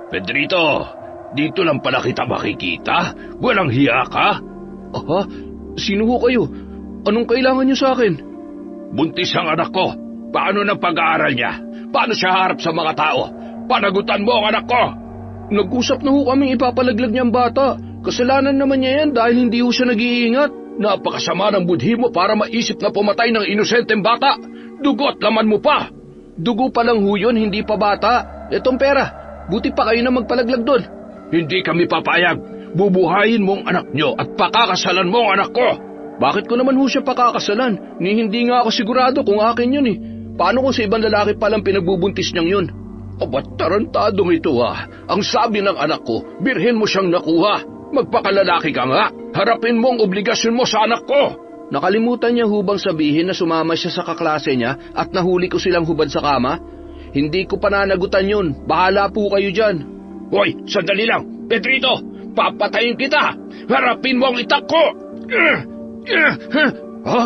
Pedrito, dito lang pala kita makikita? Walang hiya ka? Aha? Sino ho kayo? Anong kailangan niyo sa akin? Buntis ang anak ko. Paano ng pag-aaral niya? Paano siya harap sa mga tao? Panagutan mo ang anak ko! Nag-usap na ho kaming ipapalaglag niyang bata. Kasalanan naman niya yan dahil hindi ho siya nag-iingat. Napakasama ng budhi mo para maisip na pumatay ng inosenteng bata. Dugo at laman mo pa. Dugo pa lang ho yun, hindi pa bata. Etong pera, buti pa kayo na magpalaglag doon. Hindi kami papayag. Bubuhayin mo ang anak niyo at pakakasalan mo ang anak ko. Bakit ko naman ho siya pakakasalan? Hindi nga ako sigurado kung akin yun eh. Paano kung sa ibang lalaki palang pinagbubuntis niyang yun? Ba't tarantadong ito Ang sabi ng anak ko, birhen mo siyang nakuha. Magpakalalaki ka nga. Harapin mo ang obligasyon mo sa anak ko. Nakalimutan niya hubang sabihin na sumama siya sa kaklase niya at nahuli ko silang hubad sa kama? Hindi ko pananagutan yun. Bahala po kayo dyan. Hoy, sandali lang. Pedrito, papatayin kita. Harapin mo ang itak ko. Ha?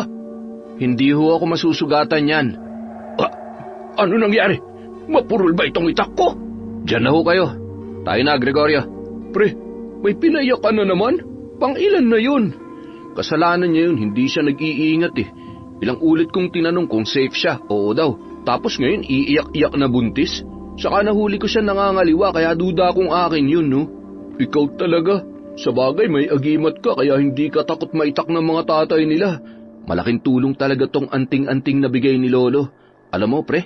Hindi ho ako masusugatan yan. Ano nangyari? Mapurol ba itong itak ko? Diyan na ho kayo. Tayo na, Gregorio. Pre, may pinayak ka na naman? Pang-ilan na yun? Kasalanan niya yun, hindi siya nag-iingat eh. Ilang ulit kong tinanong kung safe siya, oo daw. Tapos ngayon, iiyak-iyak na buntis. Saka nahuli ko siya nangangaliwa, kaya duda kong akin yun, no? Ikaw talaga. Sa bagay, may agimat ka, kaya hindi ka takot maitak ng mga tatay nila. Malaking tulong talaga tong anting-anting na bigay ni Lolo. Alam mo, pre,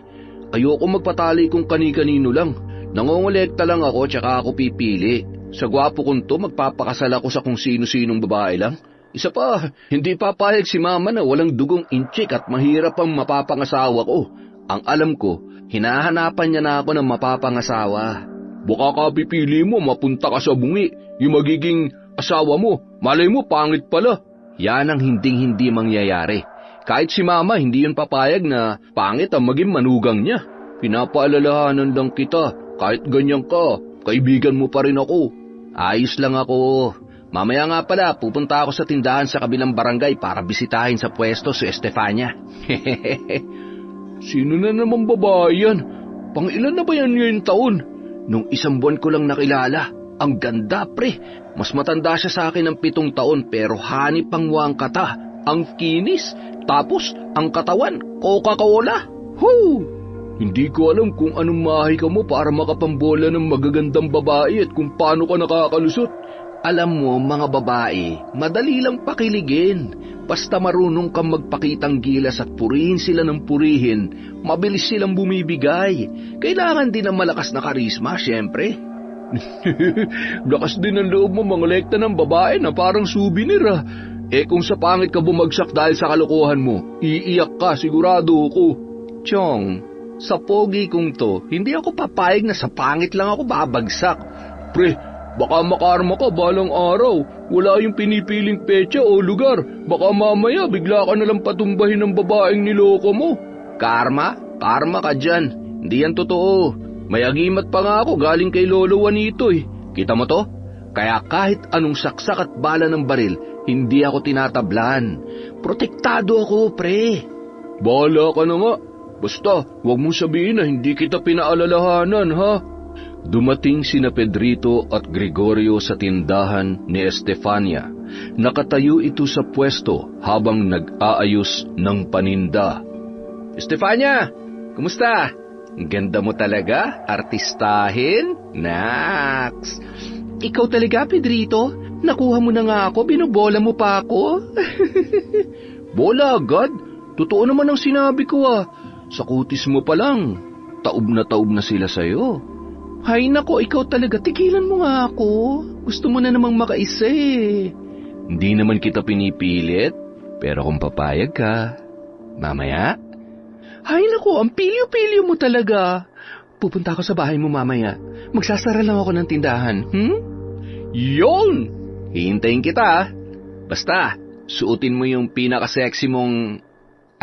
ayoko magpatali kung kani-kanino lang. Nangongolekta lang ako, tsaka ako pipili. Sa gwapo kong to, magpapakasal ako sa kung sino-sinong babae lang. Isa pa, hindi papayag si Mama na walang dugong inchik at mahirap ang mapapangasawa ko. Ang alam ko, hinahanapan niya na ako ng mapapangasawa. Baka ka pipili mo, mapunta ka sa bungi. Yung magiging asawa mo, malay mo, pangit pala. Yan ang hinding-hindi mangyayari. Kahit si Mama, hindi yun papayag na pangit ang maging manugang niya. Pinapaalalahanan lang kita, kahit ganyan ka, kaibigan mo pa rin ako. Ayos lang ako. Mamaya nga pala, pupunta ako sa tindahan sa kabilang barangay para bisitahin sa pwesto si Estefania. Sino na naman babae yan? Pang-ilan na ba yan ngayong taon? Nung 1 buwan ko lang nakilala. Ang ganda, pre. Mas matanda siya sa akin ng 7 taon pero hanip ang wangkata. Ang kinis. Tapos, ang katawan, Coca-Cola. Hoo! Hindi ko alam kung anong mahika mo para makapambola ng magagandang babae at kung paano ka nakakalusot. Alam mo, mga babae, madali lang pakiligin. Basta marunong kang magpakitang gilas at purihin sila ng purihin, mabilis silang bumibigay. Kailangan din ng malakas na karisma, syempre. Lakas din ang loob mo mangolekta ng babae na parang souvenir kung sa pangit ka bumagsak dahil sa kalokohan mo, iiyak ka, sigurado ako. Chong, sa pogi kong to, hindi ako papayag na sa pangit lang ako babagsak. Pre, baka makarma ka balang araw. Wala yung pinipiling petsa o lugar. Baka mamaya bigla ka nalang patumbahin ng babaeng niloko mo. Karma? Karma ka dyan. Hindi yan totoo. May agimat pa nga ako galing kay Lolo Juanito eh. Kita mo to? Kaya kahit anong saksak at bala ng baril, hindi ako tinatablan. Protektado ako, pre. Bahala ka na nga. Basta, huwag mong sabihin na hindi kita pinaalalahanan, ha? Dumating sina Pedrito at Gregorio sa tindahan ni Estefania. Nakatayo ito sa pwesto habang nag-aayos ng paninda. Estefania, kumusta? Ang ganda mo talaga, artistahin. Naks! Ikaw talaga, Pedrito? Nakuha mo na nga ako, binobola mo pa ako. Bola agad? Totoo naman ang sinabi ko Sa kutis mo pa lang, taob na sila sa'yo. Hay nako, ikaw talaga, tigilan mo nga ako. Gusto mo na namang makaisa Hindi naman kita pinipilit, pero kung papayag ka, mamaya? Hay nako, ang pilyo-pilyo mo talaga. Pupunta ako sa bahay mo mamaya. Magsasara lang ako ng tindahan, Yon! Hihintayin kita, Basta, suotin mo yung pinaka-sexy mong...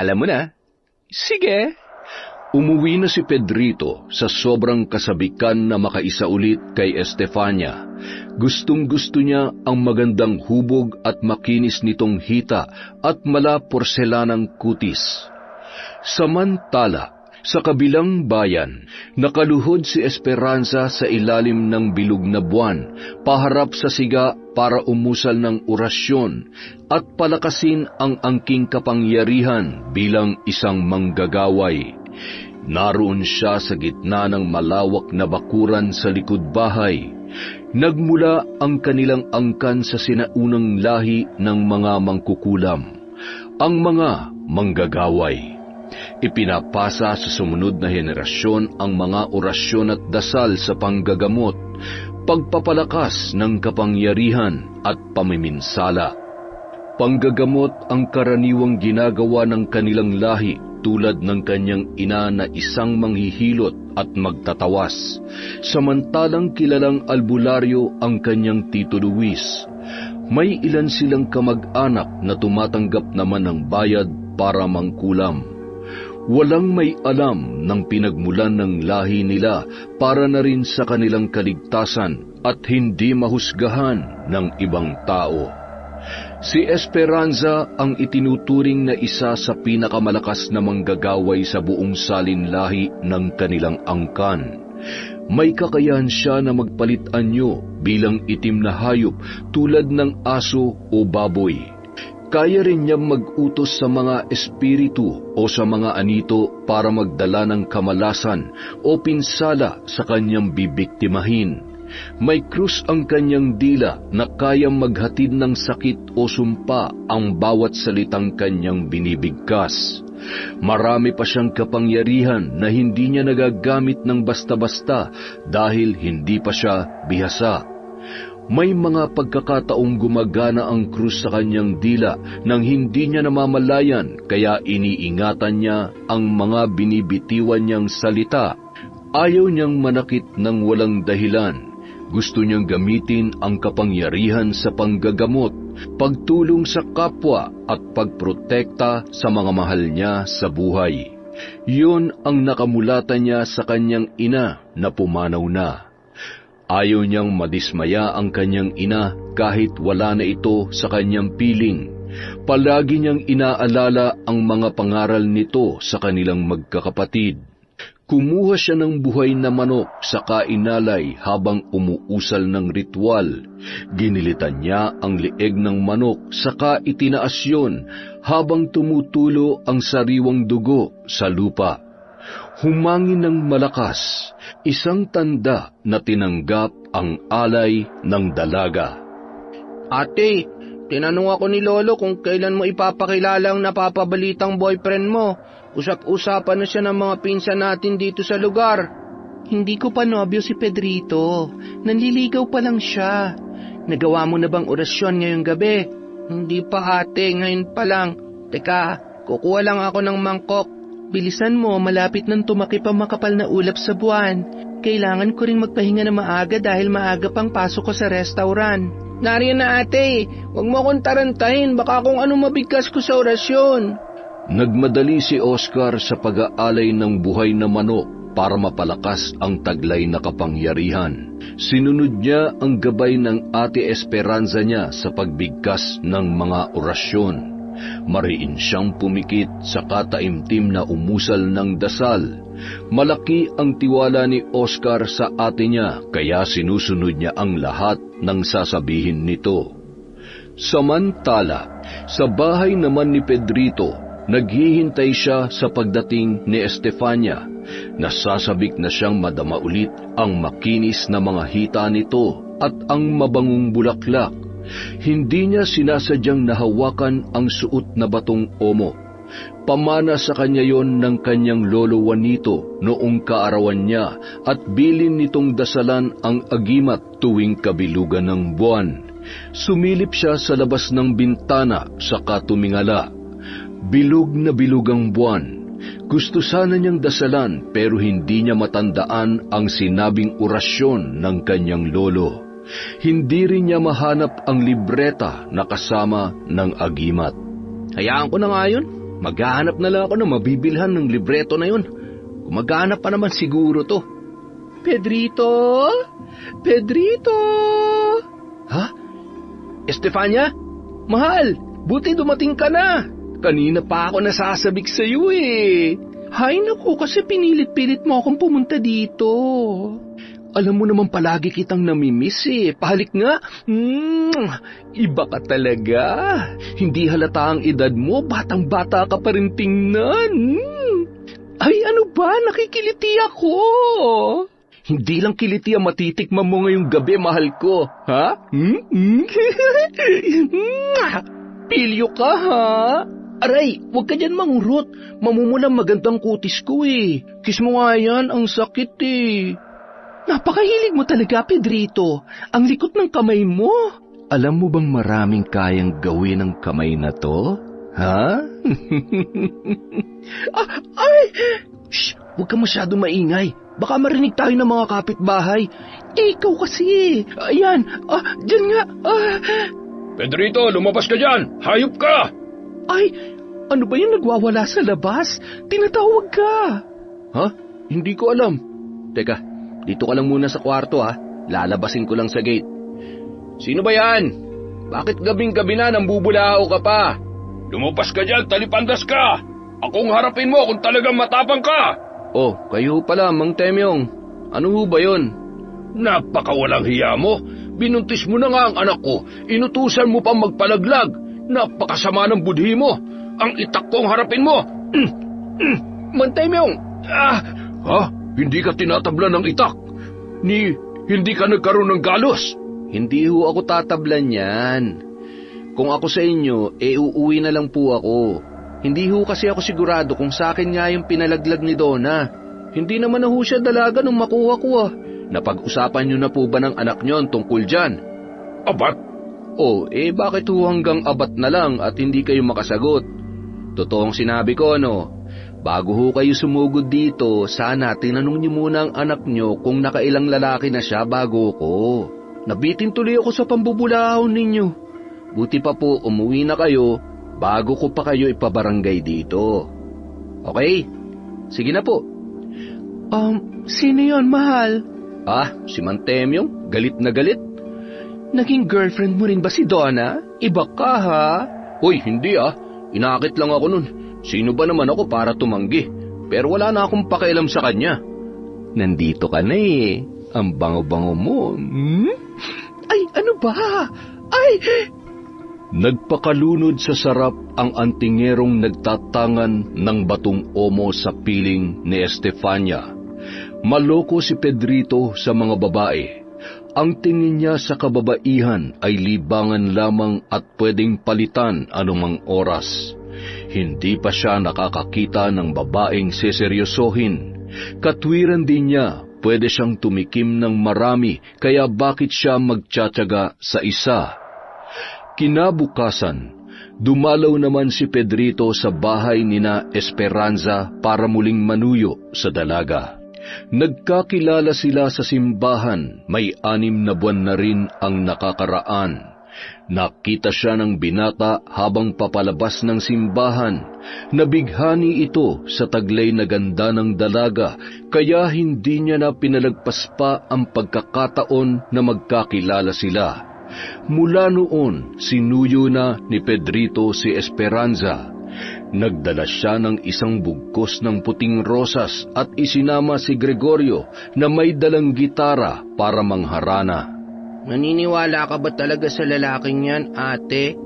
Alam mo na. Sige. Umuwi na si Pedrito sa sobrang kasabikan na makaisa ulit kay Estefania. Gustong-gusto niya ang magandang hubog at makinis nitong hita at mala porselanang kutis. Samantala, Sa kabilang bayan, nakaluhod si Esperanza sa ilalim ng bilog na buwan, paharap sa siga para umusal ng orasyon at palakasin ang angking kapangyarihan bilang isang manggagaway. Naroon siya sa gitna ng malawak na bakuran sa likod bahay. Nagmula ang kanilang angkan sa sinaunang lahi ng mga mangkukulam, ang mga manggagaway. Ipinapasa sa sumunod na henerasyon ang mga orasyon at dasal sa panggagamot, pagpapalakas ng kapangyarihan at pamiminsala. Panggagamot ang karaniwang ginagawa ng kanilang lahi tulad ng kanyang ina na isang manghihilot at magtatawas, samantalang kilalang albularyo ang kanyang Tito Luis. May ilan silang kamag-anak na tumatanggap naman ng bayad para mangkulam. Walang may alam ng pinagmulan ng lahi nila para na rin sa kanilang kaligtasan at hindi mahusgahan ng ibang tao. Si Esperanza ang itinuturing na isa sa pinakamalakas na manggagaway sa buong salin lahi ng kanilang angkan. May kakayahan siya na magpalit anyo bilang itim na hayop tulad ng aso o baboy. Kaya rin niyang mag-utos sa mga espiritu o sa mga anito para magdala ng kamalasan o pinsala sa kanyang bibiktimahin. May krus ang kanyang dila na kayang maghatid ng sakit o sumpa ang bawat salitang kanyang binibigkas. Marami pa siyang kapangyarihan na hindi niya nagagamit ng basta-basta dahil hindi pa siya bihasa. May mga pagkakataong gumagana ang krus sa kanyang dila nang hindi niya namamalayan, kaya iniingatan niya ang mga binibitiwan niyang salita. Ayaw niyang manakit ng walang dahilan. Gusto niyang gamitin ang kapangyarihan sa panggagamot, pagtulong sa kapwa at pagprotekta sa mga mahal niya sa buhay. Yun ang nakamulatan niya sa kanyang ina na pumanaw na. Ayaw niyang madismaya ang kanyang ina kahit wala na ito sa kanyang piling. Palagi niyang inaalala ang mga pangaral nito sa kanilang magkakapatid. Kumuha siya ng buhay na manok sa kainalay habang umuusal ng ritual. Ginilitan niya ang leeg ng manok saka itinaas yun habang tumutulo ang sariwang dugo sa lupa. Humangin ng malakas, isang tanda na tinanggap ang alay ng dalaga. Ate, tinanong ako ni Lolo kung kailan mo ipapakilala ang napapabalitang boyfriend mo. Usap-usapan na siya ng mga pinsan natin dito sa lugar. Hindi ko pa nobyo si Pedrito. Nanliligaw pa lang siya. Nagawa mo na bang orasyon ngayong gabi? Hindi pa ate, ngayon pa lang. Teka, kukuha lang ako ng mangkok. Bilisan mo, malapit nang tumakip ang makapal na ulap sa buwan. Kailangan ko ring magpahinga na maaga dahil maaga pang pasok ko sa restaurant. Nariyan na ate, huwag mo akong tarantahin, baka kung anong mabigkas ko sa orasyon. Nagmadali si Oscar sa pag-aalay ng buhay na manok para mapalakas ang taglay na kapangyarihan. Sinunod niya ang gabay ng Ate Esperanza niya sa pagbigkas ng mga orasyon. Mariin siyang pumikit sa kataimtim na umusal ng dasal. Malaki ang tiwala ni Oscar sa ate niya, kaya sinusunod niya ang lahat ng sasabihin nito. Samantala, sa bahay naman ni Pedrito, naghihintay siya sa pagdating ni Estefania. Nasasabik na siyang madama ulit ang makinis na mga hita nito at ang mabangong bulaklak. Hindi niya sinasadyang nahawakan ang suot na batong omo. Pamana sa kanya yon ng kanyang lolo Juanito noong kaarawan niya at bilin nitong dasalan ang agimat tuwing kabilugan ng buwan. Sumilip siya sa labas ng bintana saka tumingala. Bilog na bilog ang buwan. Gusto sana niyang dasalan pero hindi niya matandaan ang sinabing orasyon ng kanyang lolo. Hindi rin niya mahanap ang libreta na kasama ng agimat. Hayaan ko na nga yun. Maghahanap na lang ako ng mabibilhan ng libreto na yun. Kung maghahanap pa naman siguro to. Pedrito? Pedrito? Ha? Estefania? Mahal, buti dumating ka na. Kanina pa ako nasasabik sa iyo eh. Hay naku, kasi pinilit-pilit mo akong pumunta dito. Alam mo naman palagi kitang namimiss eh. Pahalik nga. Iba ka talaga. Hindi halata ang edad mo. Batang-bata ka pa rin tingnan. Ay, ano ba? Nakikiliti ako. Hindi lang kiliti ang matitikman mo ngayong gabi, mahal ko. Ha? Pilyo ka, ha? Aray, huwag ka dyan mangurot. Mamumulang magandang kutis ko eh. Kiss mo nga yan, ang sakit eh. Napakahilig mo talaga, Pedrito. Ang likot ng kamay mo. Alam mo bang maraming kayang gawin ng kamay na to? Ha? Ay! Shh! Huwag ka masyado maingay. Baka marinig tayo ng mga kapitbahay. Ikaw kasi. Ayan. Diyan nga. Pedrito, lumabas ka dyan. Hayop ka. Ay, ano ba yung nagwawala sa labas? Tinatawag ka. Ha? Hindi ko alam. Teka, dito ka lang muna sa kwarto ha. Lalabasin ko lang sa gate. Sino ba yan? Bakit gabing-gabi na nang bubulao ka pa? Lumabas ka dyan, talipandas ka! Akong harapin mo kung talagang matapang ka! Oh, kayo pala, Mang Temyong. Ano ho ba yun? Napakawalang hiya mo. Binuntis mo na nga ang anak ko. Inutusan mo pang magpalaglag. Napakasama ng budhi mo. Ang itak kong harapin mo. Mang Temyong! Ha? Hindi ka tinatablan ng itak? Hindi ka nagkaroon ng galos? Hindi ho ako tatablan yan. Kung ako sa inyo, uuwi na lang po ako. Hindi ho kasi ako sigurado kung sa akin nga yung pinalaglag ni Donna. Hindi naman na ho siya dalaga nung makuha ko Napag-usapan niyo na po ba ng anak niyo tungkol dyan? Abat? Bakit ho hanggang abat na lang at hindi kayo makasagot? Totoong sinabi ko, Bago ho kayo sumugod dito, sana tinanong niyo muna ang anak niyo kung nakailang lalaki na siya bago ko. Nabitin tuloy ako sa pambubulahon ninyo. Buti pa po umuwi na kayo bago ko pa kayo ipabarangay dito. Okay? Sige na po. Sino yon, mahal? Si Mang Temyong, galit na galit. Naging girlfriend mo rin ba si Donna? Iba ka, ha? Hoy, hindi Inakit lang ako nun. Sino ba naman ako para tumanggi? Pero wala na akong pakialam sa kanya. Nandito ka na eh. Ang bango-bango mo. Ay, ano ba? Ay! Nagpakalunod sa sarap ang antingerong nagtatangan ng batong omo sa piling ni Estefania. Maloko si Pedrito sa mga babae. Ang tingin niya sa kababaihan ay libangan lamang at pwedeng palitan anumang oras. Hindi pa siya nakakakita ng babaeng seseryosohin. Katwiran din niya, pwede siyang tumikim ng marami, kaya bakit siya magtsatsaga sa isa? Kinabukasan, dumalaw naman si Pedrito sa bahay nina Esperanza para muling manuyo sa dalaga. Nagkakilala sila sa simbahan, may 6 na buwan na rin ang nakakaraan. Nakita siya ng binata habang papalabas ng simbahan. Nabighani ito sa taglay na ganda ng dalaga, kaya hindi niya na pinalagpas pa ang pagkakataon na magkakilala sila. Mula noon, sinuyo na ni Pedrito si Esperanza. Nagdala siya ng isang bugkos ng puting rosas at isinama si Gregorio na may dalang gitara para mangharana. Naniniwala ka ba talaga sa lalaking yan, ate?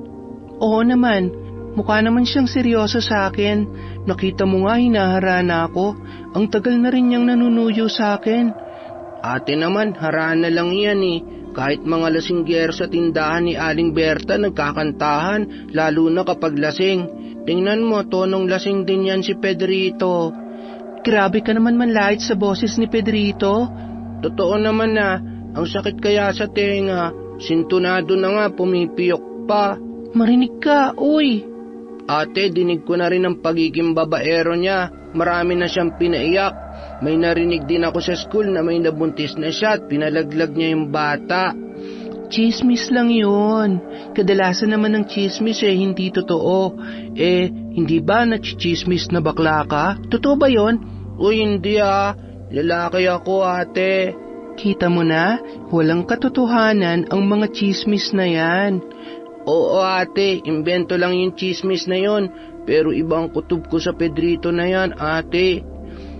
Oo naman. Mukha naman siyang seryoso sa akin. Nakita mo nga hinaharana ako. Ang tagal na rin niyang nanunuyo sa akin. Ate naman, harana lang yan eh. Kahit mga lasinggero sa tindahan ni Aling Berta nagkakantahan, lalo na kapag lasing. Tingnan mo, tonong lasing din yan si Pedrito. Grabe ka naman manlait sa boses ni Pedrito. Totoo naman ang sakit kaya sa tenga. Sintunado na nga, pumipiyok pa. Marinig ka, uy. Ate, dinig ko na rin ang pagiging babaero niya. Marami na siyang pinaiyak. May narinig din ako sa school na may nabuntis na siya at pinalaglag niya yung bata. Chismis lang yun. Kadalasan naman ng chismis hindi totoo. Hindi ba nachichismis na bakla ka? Totoo ba yun? Uy, hindi Lalaki ako, ate. Kita mo na, walang katotohanan ang mga chismis na yan. Oo, ate, imbento lang yung chismis na yon. Pero ibang kutob ko sa Pedrito na yan, ate.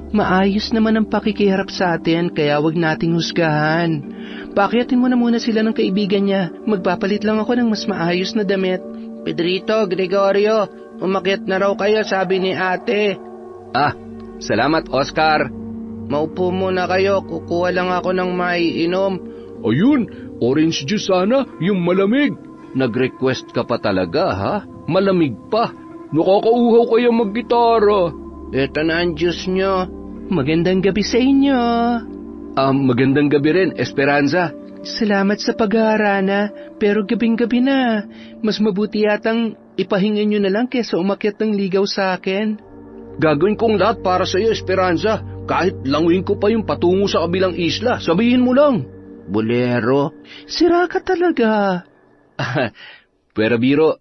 Maayos naman ang pakikiharap sa atin, kaya wag nating husgahan. Pakyatin mo na muna sila ng kaibigan niya. Magpapalit lang ako ng mas maayos na damit. Pedrito, Gregorio, umakyat na raw kayo, sabi ni ate. Ah, salamat, Oscar. Maupo muna kayo, kukuha lang ako ng maiinom. Ayun, orange juice sana, yung malamig. Nag-request ka pa talaga, ha? Malamig pa. Nakakauhaw kaya mag-gitara. Ito na ang juice nyo. Magandang gabi sa inyo. Magandang gabi rin, Esperanza. Salamat sa pag-aarana, pero gabing-gabi na. Mas mabuti yatang ipahingin nyo na lang kesa umakyat ng ligaw sa akin. Gagawin kong lahat para sa iyo, Esperanza. Kahit languin ko pa yung patungo sa kabilang isla, sabihin mo lang. Bolero, sira ka talaga. Pero biro,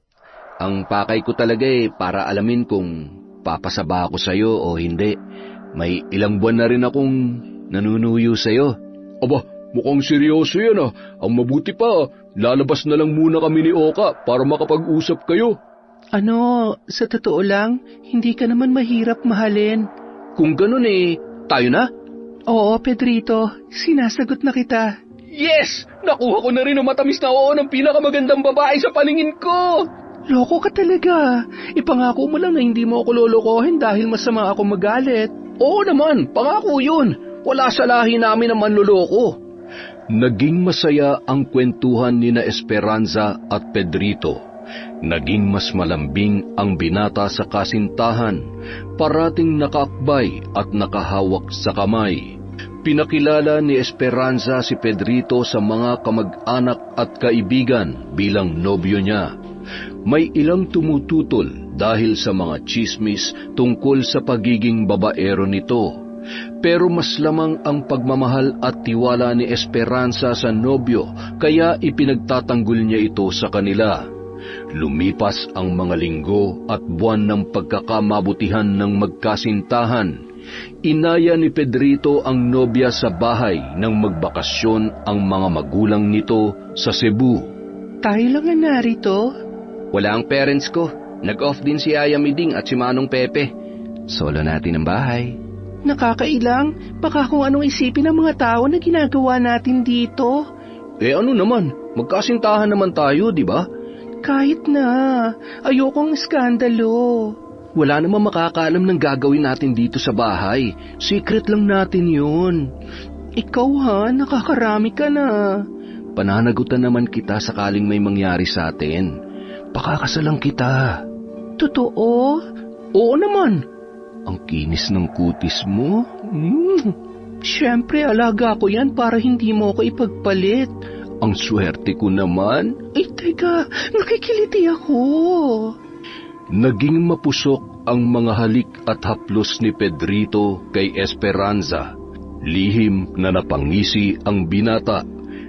ang pakay ko talaga para alamin kung papasaba ako sa'yo o hindi. May ilang buwan na rin akong nanunuyo sa'yo. Aba, mukhang seryoso yan ah. Ang mabuti pa, lalabas na lang muna kami ni Oka para makapag-usap kayo. Ano, sa totoo lang, hindi ka naman mahirap mahalin. Kung ganun tayo na? Oo, Pedrito, sinasagot na kita. Yes! Nakuha ko na rin ang matamis na oo ng pinakamagandang babae sa paningin ko! Loko ka talaga. Ipangako mo lang na hindi mo ako lolokohin dahil masama ako magalit. Oo naman, pangako yun. Wala sa lahi namin ang manloloko. Naging masaya ang kwentuhan ni na Esperanza at Pedrito. Naging mas malambing ang binata sa kasintahan, parating nakaakbay at nakahawak sa kamay. Pinakilala ni Esperanza si Pedrito sa mga kamag-anak at kaibigan bilang nobyo niya. May ilang tumututol dahil sa mga chismis tungkol sa pagiging babaero nito. Pero mas lamang ang pagmamahal at tiwala ni Esperanza sa nobyo kaya ipinagtatanggol niya ito sa kanila. Lumipas ang mga linggo at buwan ng pagkakamabutihan ng magkasintahan. Inaya ni Pedrito ang nobya sa bahay nang magbakasyon ang mga magulang nito sa Cebu. Tayo lang ang narito. Wala ang parents ko. Nag-off din si Aya Miding at si Manong Pepe. Solo natin ang bahay. Nakakailang, baka kung anong isipin ng mga tao na ginagawa natin dito. Ano naman, magkasintahan naman tayo, di ba? Kahit na, ayokong skandalo. Wala namang makakaalam ng gagawin natin dito sa bahay. Secret lang natin yun. Ikaw nakakarami ka na. Pananagutan naman kita sakaling may mangyari sa atin. Pakakasalang kita. Totoo? Oo naman. Ang kinis ng kutis mo. Siyempre, alaga ko yan para hindi mo ako ipagpalit. Ang swerte ko naman. Ay, teka, nakikiliti ako. Naging mapusok ang mga halik at haplos ni Pedrito kay Esperanza. Lihim na napangisi ang binata.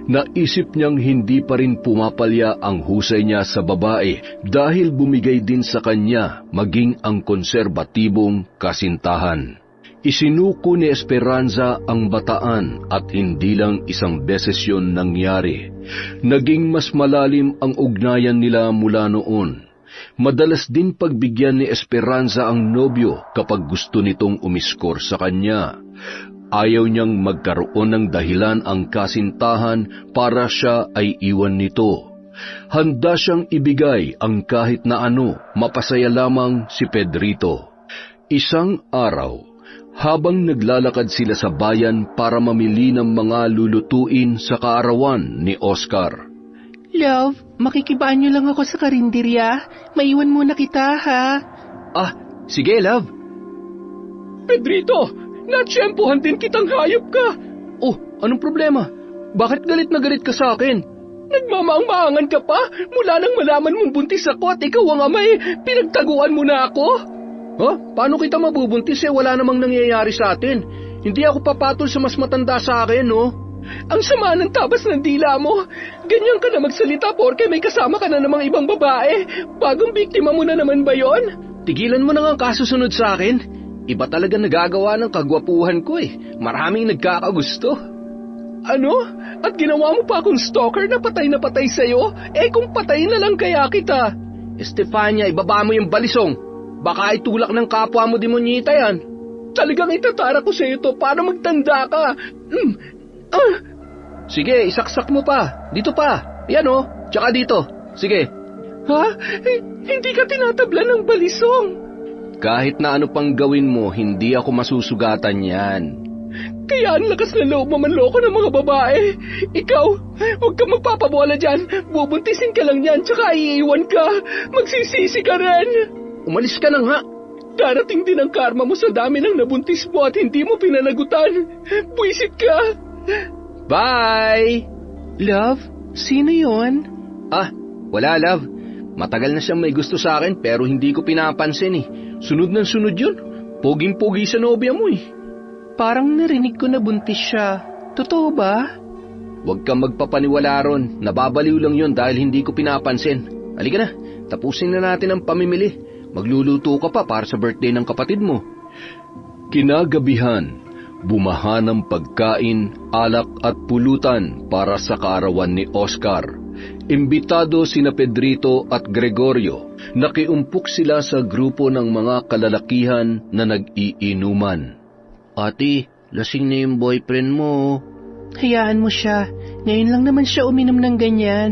Naisip niyang hindi pa rin pumapalya ang husay niya sa babae dahil bumigay din sa kanya maging ang konserbatibong kasintahan. Isinuko ni Esperanza ang bataan at hindi lang isang beses yun nangyari. Naging mas malalim ang ugnayan nila mula noon. Madalas din pagbigyan ni Esperanza ang nobyo kapag gusto nitong umiskor sa kanya. Ayaw niyang magkaroon ng dahilan ang kasintahan para siya ay iwan nito. Handa siyang ibigay ang kahit na ano, mapasaya lamang si Pedrito. Isang araw, habang naglalakad sila sa bayan para mamili ng mga lulutuin sa kaarawan ni Oscar. Love, makikibaan niyo lang ako sa karinderya. Maiwan muna kita, ha? Sige, love. Pedrito, natsyempohan din kitang hayop ka. Oh, anong problema? Bakit galit na galit ka sa akin? Nagmamaang-maangan ka pa mula nang malaman mong buntis ako at ikaw ang ama pinagtaguan mo na ako. Paano kita mabubuntis wala namang nangyayari sa atin? Hindi ako papatol sa mas matanda sa akin, no? Ang sama ng tabas ng dila mo. Ganyan ka na magsalita porke may kasama ka na namang ibang babae. Bagong biktima mo na naman ba yon? Tigilan mo na nga ang kasusunod sa akin. Iba talaga nagagawa ng kagwapuhan ko Maraming nagkakagusto. Ano? At ginawa mo pa akong stalker na patay sa'yo? Kung patay na lang kaya kita. Estefania, ibaba mo yung balisong. Baka itulak ng kapwa mo demonyita yan. Talagang itatara ko sa iyo to para magtanda ka. Sige, isaksak mo pa. Dito pa. Yan oh. Tsaka dito. Sige. Ha? Hindi ka tinatabla ng balisong. Kahit na ano pang gawin mo, hindi ako masusugatan yan. Kaya ang lakas na loob mo manloko ng mga babae. Ikaw, huwag kang magpapabola dyan. Bubuntisin ka lang yan, tsaka iiwan ka. Magsisisi ka rin. Umalis ka na nga. Darating din ang karma mo sa dami ng nabuntis mo at hindi mo pinanagutan. Buisit ka. Bye! Love, sino yon? Wala love. Matagal na siyang may gusto sa akin pero hindi ko pinapansin eh. Sunod ng sunod yun. Poging-pogi sa nobya mo eh. Parang narinig ko na buntis siya. Totoo ba? Huwag kang magpapaniwala ron. Nababaliw lang yun dahil hindi ko pinapansin. Halika na, tapusin na natin ang pamimili. Magluluto ka pa para sa birthday ng kapatid mo. Kinagabihan, bumahan ng pagkain, alak at pulutan para sa kaarawan ni Oscar. Imbitado sina Pedrito at Gregorio. Nakiumpok sila sa grupo ng mga kalalakihan na nag-iinuman. Ate, lasing na yung boyfriend mo. Hayaan mo siya. Ngayon lang naman siya uminom ng ganyan.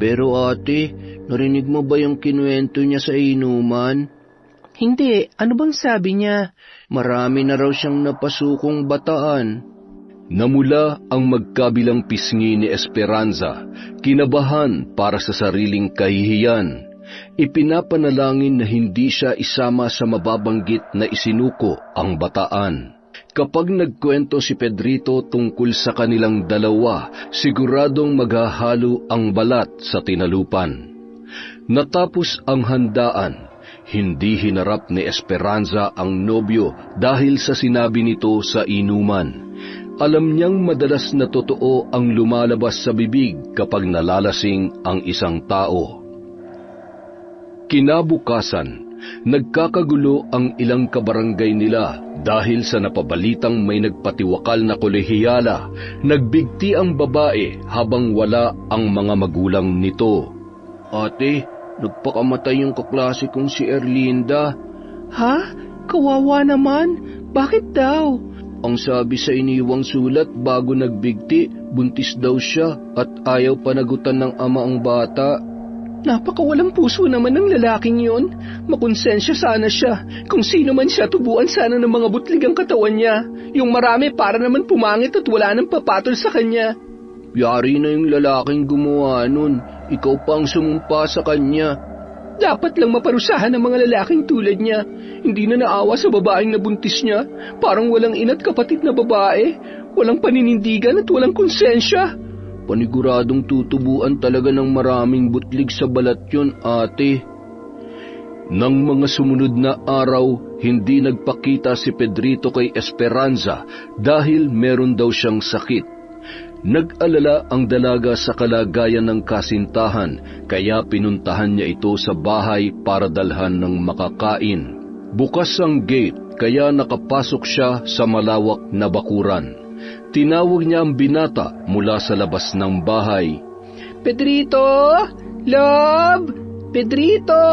Pero ate, narinig mo ba yung kinuwento niya sa inuman? Hindi. Ano bang sabi niya? Marami na raw siyang napasukong bataan. Namula ang magkabilang pisngi ni Esperanza, kinabahan para sa sariling kahihiyan. Ipinapanalangin na hindi siya isama sa mababanggit na isinuko ang bataan. Kapag nagkwento si Pedrito tungkol sa kanilang dalawa, siguradong maghahalo ang balat sa tinalupan. Natapos ang handaan, hindi hinarap ni Esperanza ang nobyo dahil sa sinabi nito sa inuman. Alam niyang madalas na totoo ang lumalabas sa bibig kapag nalalasing ang isang tao. Kinabukasan, nagkakagulo ang ilang kabarangay nila dahil sa napabalitang may nagpatiwakal na kolehiyala. Nagbigti ang babae habang wala ang mga magulang nito. Ate, nagpakamatay yung kaklase kong si Erlinda. Ha? Kawawa naman. Bakit daw? Ang sabi sa iniwang sulat bago nagbigti, buntis daw siya at ayaw panagutan ng ama ang bata. Napakawalang puso naman ng lalaking yun. Makonsensya sana siya. Kung sino man siya, tubuan sana ng mga butlig ang katawan niya. Yung marami para naman pumangit at wala nang papatol sa kanya. Yari na yung lalaking gumawa nun. Ikaw pa ang sumumpa sa kanya. Dapat lang maparusahan ng mga lalaking tulad niya. Hindi na naawa sa babaeng nabuntis niya. Parang walang ina't kapatid na babae. Walang paninindigan at walang konsensya. Paniguradong tutubuan talaga ng maraming butlig sa balat yun, ate. Nang mga sumunod na araw, hindi nagpakita si Pedrito kay Esperanza dahil meron daw siyang sakit. Nag-alala ang dalaga sa kalagayan ng kasintahan, kaya pinuntahan niya ito sa bahay para dalhan ng makakain. Bukas ang gate, kaya nakapasok siya sa malawak na bakuran. Tinawag niya ang binata mula sa labas ng bahay. Pedrito! Love! Pedrito!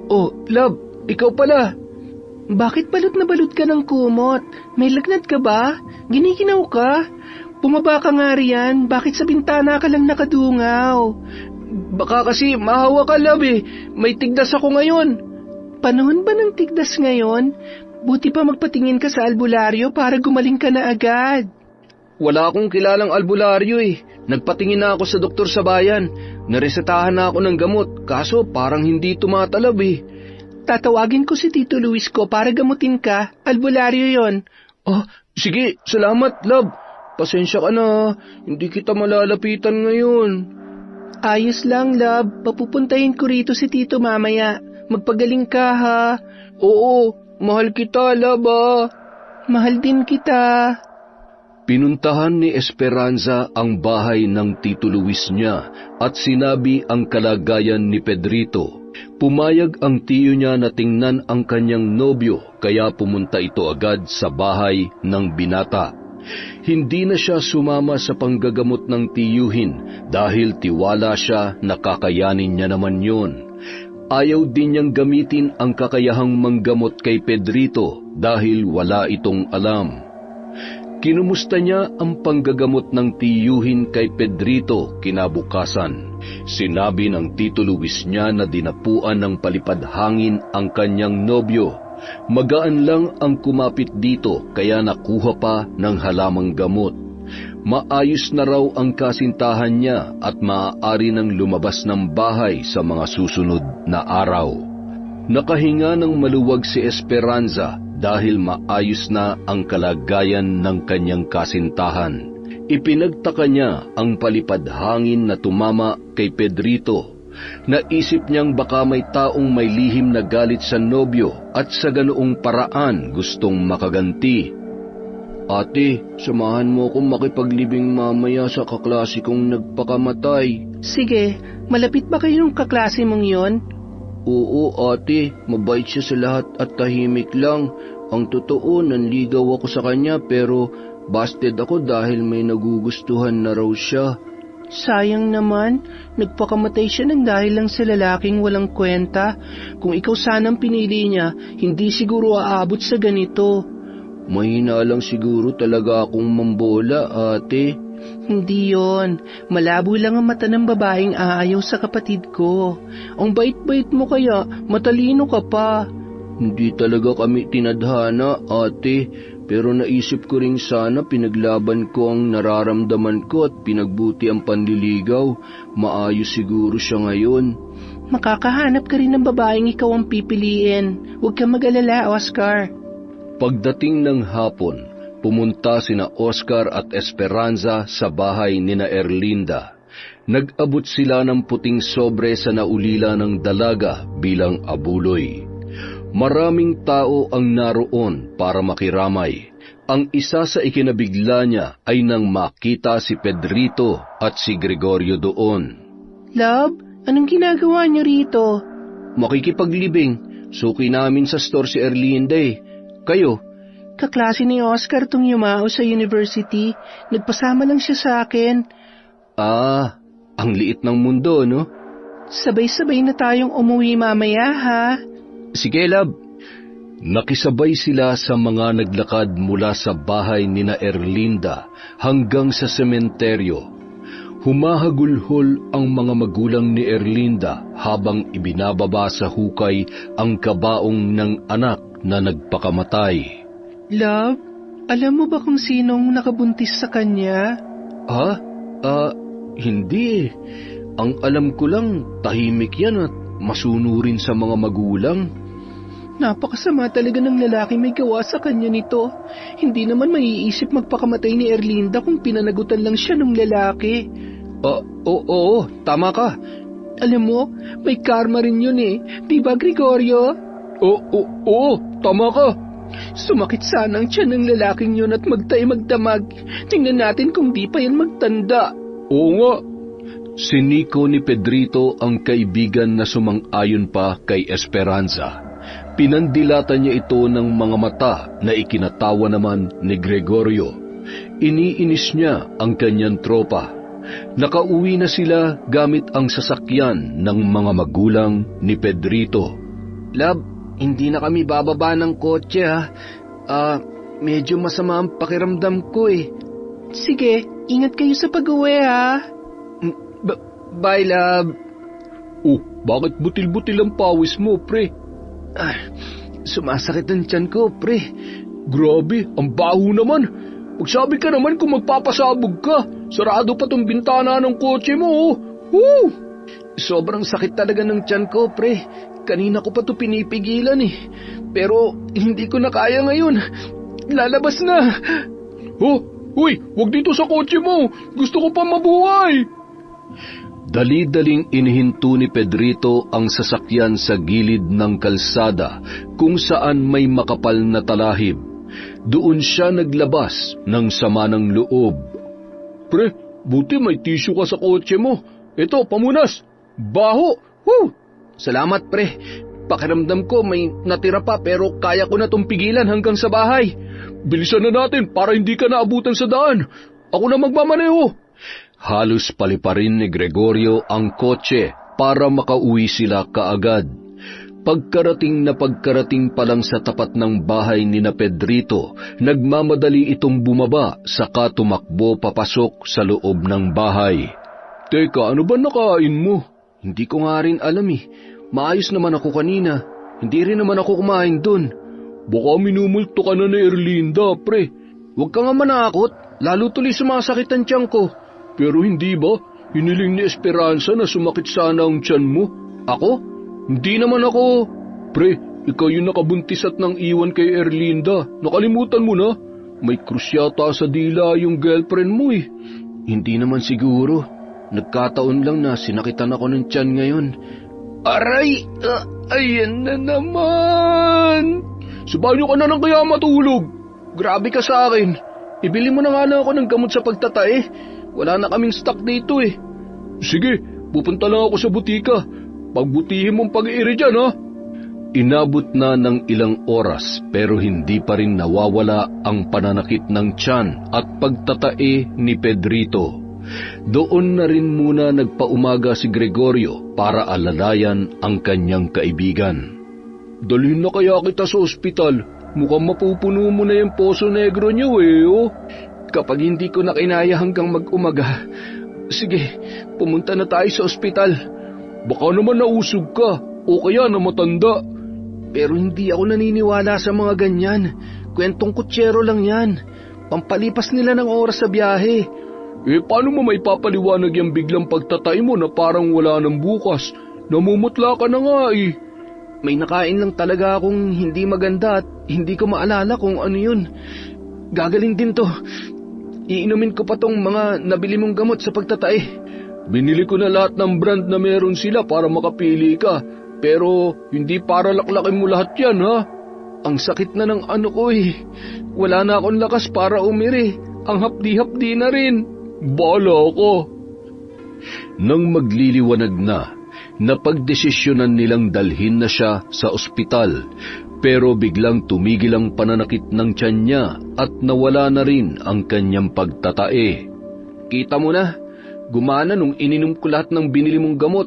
Oh, Love, ikaw pala. Bakit balot na balot ka ng kumot? May lagnat ka ba? Ginikinaw ka? Bumaba ka nga riyan, bakit sa bintana ka lang nakadungaw? Baka kasi mahawa ka, Love eh. May tigdas ako ngayon. Panahon ba ng tigdas ngayon? Buti pa magpatingin ka sa albularyo para gumaling ka na agad. Wala akong kilalang albularyo eh. Nagpatingin na ako sa doktor sa bayan. Naresetahan na ako ng gamot, kaso parang hindi tumatalab eh. Tatawagin ko si Tito Luis ko para gamutin ka. Albularyo yon. Oh, sige, salamat, Love. Pasensya ka na, hindi kita malalapitan ngayon. Ayos lang, Love. Papupuntahin ko rito si Tito mamaya. Magpagaling ka, ha? Oo, mahal kita, Love, ah. Mahal din kita. Pinuntahan ni Esperanza ang bahay ng Tito Luis niya at sinabi ang kalagayan ni Pedrito. Pumayag ang tiyo niya na tingnan ang kanyang nobyo, kaya pumunta ito agad sa bahay ng binata. Hindi na siya sumama sa panggagamot ng tiyuhin dahil tiwala siya na kakayanin niya naman yun. Ayaw din niyang gamitin ang kakayahang manggamot kay Pedrito dahil wala itong alam. Kinumusta niya ang panggagamot ng tiyuhin kay Pedrito kinabukasan. Sinabi ng Tito Luis niya na dinapuan ng palipad hangin ang kanyang nobyo. Magaan lang ang kumapit dito kaya nakuha pa ng halamang gamot. Maayos na raw ang kasintahan niya at maaari nang lumabas ng bahay sa mga susunod na araw. Nakahinga ng maluwag si Esperanza dahil maayos na ang kalagayan ng kanyang kasintahan. Ipinagtaka niya ang palipad hangin na tumama kay Pedrito. Naisip niyang baka may taong may lihim na galit sa nobyo at sa ganoong paraan gustong makaganti. Ate, samahan mo akong makipaglibing mamaya sa kaklase kong nagpakamatay. Sige, malapit ba kayong kaklase mong yon? Oo ate, mabait siya sa lahat at tahimik lang. Ang totoo, nanligaw ako sa kanya pero busted ako dahil may nagugustuhan na raw siya. Sayang naman, nagpakamatay siya ng dahil lang sa lalaking walang kwenta. Kung ikaw sanang pinili niya, hindi siguro aabot sa ganito. Mahina lang siguro talaga akong mambola, ate. Hindi yon. Malabo lang ang mata ng babaeng aayaw sa kapatid ko. Ang bait-bait mo kaya, matalino ka pa. Hindi talaga kami tinadhana, ate. Pero naisip ko rin sana pinaglaban ko ang nararamdaman ko at pinagbuti ang panliligaw. Maayos siguro siya ngayon. Makakahanap ka rin ng babaeng ikaw ang pipiliin. Huwag kang mag-alala, Oscar. Pagdating ng hapon, pumunta sina Oscar at Esperanza sa bahay nina Erlinda. Nag-abot sila ng puting sobre sa naulila ng dalaga bilang abuloy. Maraming tao ang naroon para makiramay. Ang isa sa ikinabigla niya ay nang makita si Pedrito at si Gregorio doon. Love, anong ginagawa niyo rito? Makikipaglibing. Suki namin sa store si Erlinda eh. Kayo? Kaklase ni Oscar tung yumao sa university. Nagpasama lang siya sa akin. Ah, ang liit ng mundo, no? Sabay-sabay na tayong umuwi mamaya, ha? Sige, love. Nakisabay sila sa mga naglakad mula sa bahay nina Erlinda hanggang sa sementeryo. Humahagulhol ang mga magulang ni Erlinda habang ibinababa sa hukay ang kabaong ng anak na nagpakamatay. Love, alam mo ba kung sinong nakabuntis sa kanya? Hindi. Ang alam ko lang, tahimik yan at masunurin sa mga magulang. Napakasama talaga ng lalaki may gawa sa kanya nito. Hindi naman maiisip magpakamatay ni Erlinda kung pinanagutan lang siya ng lalaki. Oo, tama ka. Alam mo, may karma rin yun eh. Di ba, Gregorio? Oo, tama ka. Sumakit sana ang tiyan ng lalaking yun at magdamag. Tingnan natin kung di pa yan magtanda. Oo nga. Siniko ni Pedrito ang kaibigan na sumang-ayon pa kay Esperanza. Pinandilatan niya ito ng mga mata na ikinatawa naman ni Gregorio. Iniinis niya ang kanyang tropa. Nakauwi na sila gamit ang sasakyan ng mga magulang ni Pedrito. Love, hindi na kami bababa ng kotse ha. Medyo masama ang pakiramdam ko eh. Sige, ingat kayo sa pag-uwi ha. Bye, love. Oh, bakit butil-butil ang pawis mo, pre? Sumasakit ang tiyan ko, pre. Grabe, ang baho naman. Magsabi ka naman kung magpapasabog ka. Sarado pa tong bintana ng kotse mo. Woo! Sobrang sakit talaga ng tiyan ko, pre. Kanina ko pa to pinipigilan eh. Pero hindi ko na kaya ngayon. Lalabas na. Uy, wag dito sa kotse mo. Gusto ko pa mabuhay. Dali-daling inihinto ni Pedrito ang sasakyan sa gilid ng kalsada kung saan may makapal na talahib. Doon siya naglabas ng sama ng loob. Pre, buti may tissue ka sa kotse mo. Ito, pamunas. Baho. Woo! Salamat, pre. Pakiramdam ko may natira pa pero kaya ko na tong pigilan hanggang sa bahay. Bilisan na natin para hindi ka naabutan sa daan. Ako na magmamaneho. Halos paliparin ni Gregorio ang kotse para makauwi sila kaagad. Pagkarating pa lang sa tapat ng bahay ni na Pedrito, nagmamadali itong bumaba saka tumakbo papasok sa loob ng bahay. Teka, ano ba nakain mo? Hindi ko nga rin alam eh. Maayos naman ako kanina. Hindi rin naman ako kumain dun. Baka minumulto ka na ni Erlinda, pre. Huwag ka nga manakot. Lalo tuloy sumasakit ang tiyan ko. Pero hindi ba? Hiniling ni Esperanza na sumakit sana ang tiyan mo. Ako? Hindi naman ako. Pre, ikaw yung nakabuntis at nang iwan kay Erlinda. Nakalimutan mo na? May krus yata sa dila yung girlfriend mo eh. Hindi naman siguro. Nagkataon lang na sinakitan ako ng tiyan ngayon. Aray! Ayan na naman! Sa banyo ka na lang kaya matulog. Grabe ka sa akin. Ibili mo na nga lang ako ng gamot sa pagtatae. Wala na kaming stock dito eh. Sige, pupunta lang ako sa butika. Pagbutihin mong pag-iiri dyan, ha? Inabot na ng ilang oras pero hindi pa rin nawawala ang pananakit ng tiyan at pagtatae ni Pedrito. Doon na rin muna nagpaumaga si Gregorio para alalayan ang kanyang kaibigan. Dalhin na kaya kita sa ospital. Mukhang mapupuno mo na yung Poso Negro niyo eh, oh. Kapag hindi ko na kinaya hanggang mag-umaga, sige, pumunta na tayo sa ospital. Baka naman nausog ka o kaya na matanda. Pero hindi ako naniniwala sa mga ganyan. Kwentong kutsero lang yan. Pampalipas nila ng oras sa biyahe. Paano mo may papaliwanag yung biglang pagtatay mo na parang wala ng bukas? Namumutla ka na nga eh. May nakain lang talaga akong hindi maganda at hindi ko maalala kung ano yun. Gagaling din to. Iinumin ko pa tong mga nabili mong gamot sa pagtatay. Binili ko na lahat ng brand na meron sila para makapili ka. Pero hindi para laklakin mo lahat yan, ha? Ang sakit na ng ano ko eh. Wala na akong lakas para umiri. Ang hapdi-hapdi na rin. Bahala ko. Nang magliliwanag na, napagdesisyonan nilang dalhin na siya sa ospital. Pero biglang tumigil ang pananakit ng tiyan niya at nawala na rin ang kanyang pagtatae. Kita mo na, gumana nung ininom ko lahat ng binili mong gamot.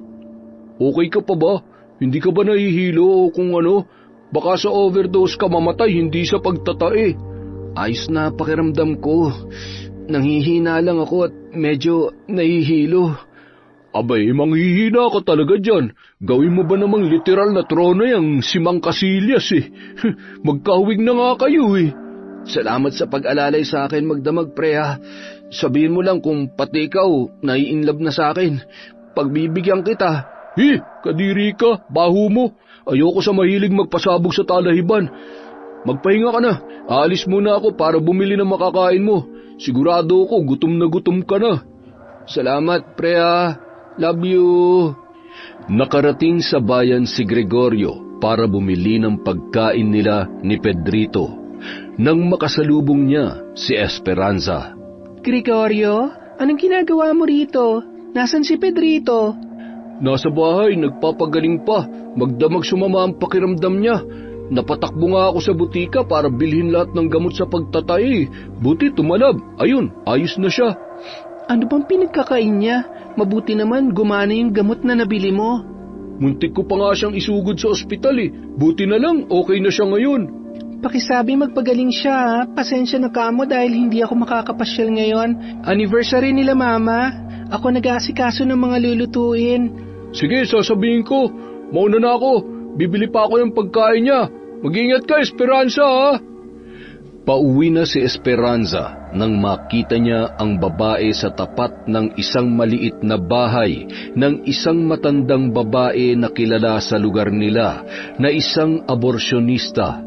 Okay ka pa ba? Hindi ka ba nahihilo o kung ano? Baka sa overdose ka mamatay, hindi sa pagtatae. Ayos na pakiramdam ko. Nanghihina lang ako at medyo nahihilo. Abay, manghihina ka talaga dyan. Gawin mo ba namang literal na trono yung si Mang Casillas eh. Magkahawig na nga kayo eh. Salamat sa pag-alalay sa akin, magdamag pre ha. Sabihin mo lang kung pati ikaw nai-inlove na sa akin. Pagbibigyan kita. Kadiri ka, baho mo. Ayoko sa mahilig magpasabog sa talahiban. Magpahinga ka na. Aalis muna ako para bumili ng makakain mo. Sigurado ako gutom na gutom ka na. Salamat pre ha. Love you. Nakarating sa bayan si Gregorio para bumili ng pagkain nila ni Pedrito. Nang makasalubong niya si Esperanza. Gregorio, anong ginagawa mo rito? Nasaan si Pedrito? Nasa bahay, nagpapagaling pa. Magdamag sumama ang pakiramdam niya. Napatakbo nga ako sa butika para bilhin lahat ng gamot sa pagtatay. Buti tumalab. Ayun, ayos na siya. Ano bang pinagkakain niya? Mabuti naman gumana yung gamot na nabili mo. Muntik ko pa nga siyang isugod sa ospital eh. Buti na lang, okay na siya ngayon. Pakisabi magpagaling siya ha. Pasensya na kamo dahil hindi ako makakapasyal ngayon. Anniversary nila mama. Ako nag-aasikaso ng mga lulutuin. Sige, sasabihin ko. Mauna na ako. Bibili pa ako ng pagkain niya. Mag-ingat ka, Esperanza ha. Pauwi na si Esperanza nang makita niya ang babae sa tapat ng isang maliit na bahay ng isang matandang babae na kilala sa lugar nila na isang aborsyonista.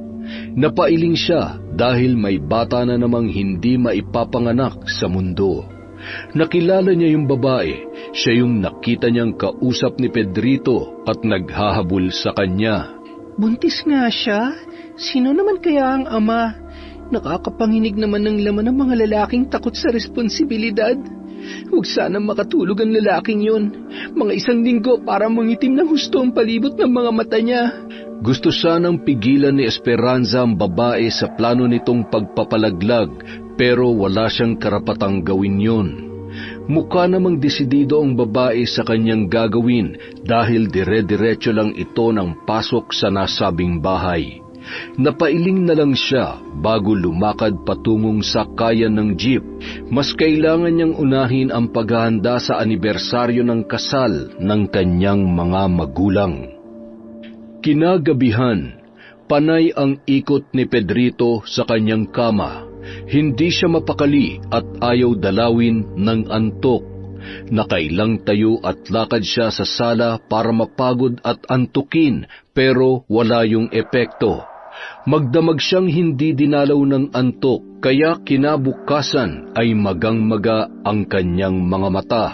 Napailing siya dahil may bata na namang hindi maipapanganak sa mundo. Nakilala niya yung babae, siya yung nakita niyang kausap ni Pedrito at naghahabol sa kanya. Buntis nga siya? Sino naman kaya ang ama? Nakakapanginig naman ng laman ng mga lalaking takot sa responsibilidad. Huwag sana makatulog ang lalaking yun. Mga 1 linggo para mangitim ng husto ang palibot ng mga mata niya. Gusto sanang pigilan ni Esperanza ang babae sa plano nitong pagpapalaglag pero wala siyang karapatang gawin yun. Mukha namang desidido ang babae sa kanyang gagawin dahil dire-diretso lang ito ng pasok sa nasabing bahay. Napailing na lang siya bago lumakad patungong sakayan ng jeep. Mas kailangan niyang unahin ang paghahanda sa anibersaryo ng kasal ng kanyang mga magulang. Kinagabihan, panay ang ikot ni Pedrito sa kanyang kama. Hindi siya mapakali at ayaw dalawin ng antok. Nakailang tayo at lakad siya sa sala para mapagod at antukin pero wala yung epekto. Magdamag siyang hindi dinalaw ng antok kaya kinabukasan ay magang-maga ang kanyang mga mata.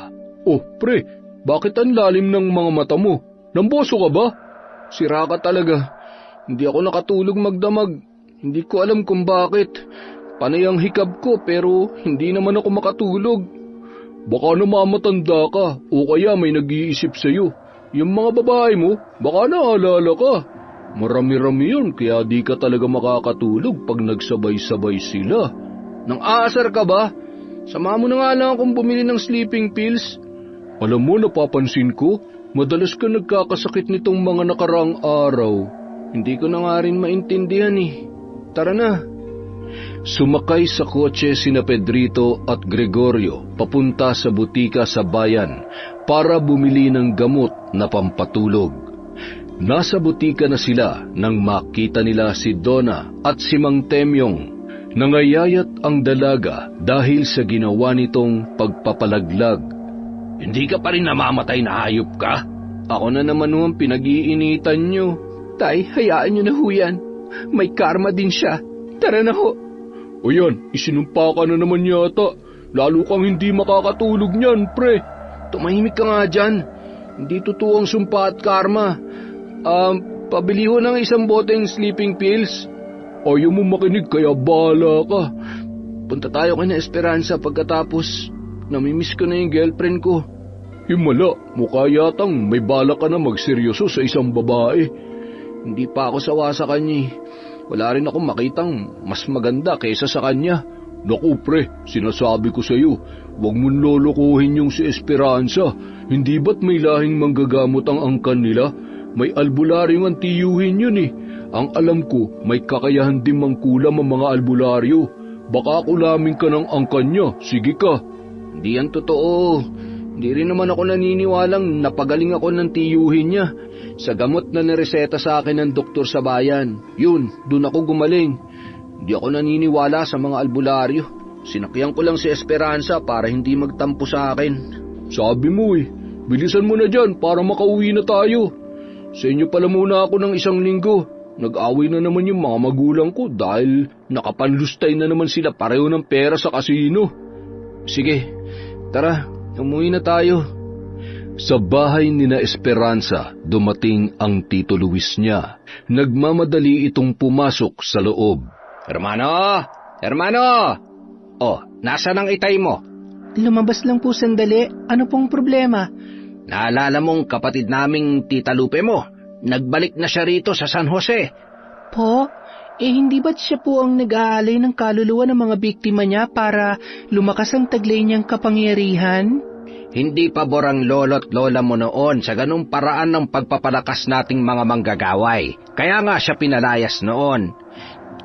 Oh, pre, bakit ang lalim ng mga mata mo? Namboso ka ba? Sira ka talaga. Hindi ako nakatulog magdamag. Hindi ko alam kung bakit. Panay ang hikab ko pero hindi naman ako makatulog. Baka namamatanda ka o kaya may nag-iisip sa'yo. Yung mga babae mo, baka naalala ka. Marami-rami yun kaya di ka talaga makakatulog pag nagsabay-sabay sila. Nang aasar ka ba? Sama mo na nga lang akong bumili ng sleeping pills. Alam mo, napapansin ko, madalas ka nagkakasakit nitong mga nakaraang araw. Hindi ko na nga rin maintindihan eh. Tara na. Sumakay sa kotse sina Pedrito at Gregorio papunta sa butika sa bayan para bumili ng gamot na pampatulog. Nasa butika na sila nang makita nila si Donna at si Mang Temyong. Nangayayat ang dalaga dahil sa ginawa nitong pagpapalaglag. Hindi ka pa rin namamatay na hayop ka? Ako na naman ang pinag-iinitan nyo. Tay, hayaan nyo na ho yan. May karma din siya. Tara na ho. O yan, isinumpa ka na naman yata. Lalo kang hindi makakatulog niyan, pre. Tumahimik ka nga dyan. Hindi totoo ang sumpa at karma. Pabili ho ng isang boteng sleeping pills. Ayaw mo makinig kaya bahala ka. Punta tayo kay na Esperanza pagkatapos. Namimiss ko na yung girlfriend ko. Himala, mukha yatang may bala ka na magseryoso sa isang babae. Hindi pa ako sawa sa kanya. Wala rin akong makitang mas maganda kaysa sa kanya. Naku pre, sinasabi ko sa iyo, huwag mong lolokohin yung si Esperanza. Hindi ba't may lahing manggagamot ang angkan nila? May albularyong ang tiyuhin yun eh. Ang alam ko, may kakayahan din mangkulam ang mga albularyo. Baka kulamin ka ng angkan niya, sige ka. Hindi yan totoo. Hindi rin naman ako naniniwalang napagaling ako ng tiyuhin niya. Sa gamot na nireseta sa akin ng doktor sa bayan, yun, dun ako gumaling. Hindi ako naniniwala sa mga albularyo. Sinakyan ko lang si Esperanza para hindi magtampo sa akin. Sabi mo eh, bilisan mo na dyan para makauwi na tayo. Sa inyo pala muna ako ng 1 linggo. Nag-away na naman yung mga magulang ko dahil nakapanlustay na naman sila pareho ng pera sa kasino. Sige, tara, umuwi na tayo. Sa bahay ni na Esperanza, dumating ang Tito Luis niya. Nagmamadali itong pumasok sa loob. Hermano! Hermano! Oh, nasaan ang itay mo? Lumabas lang po sandali. Ano pong problema? Naalala mong kapatid naming Tita Lupe mo? Nagbalik na siya rito sa San Jose. Po? Hindi ba't siya po ang nag-aalay ng kaluluwa ng mga biktima niya para lumakas ang taglay niyang kapangyarihan? Hindi pabor ang lolo't lola mo noon sa ganung paraan ng pagpapalakas nating mga manggagaway. Kaya nga siya pinalayas noon.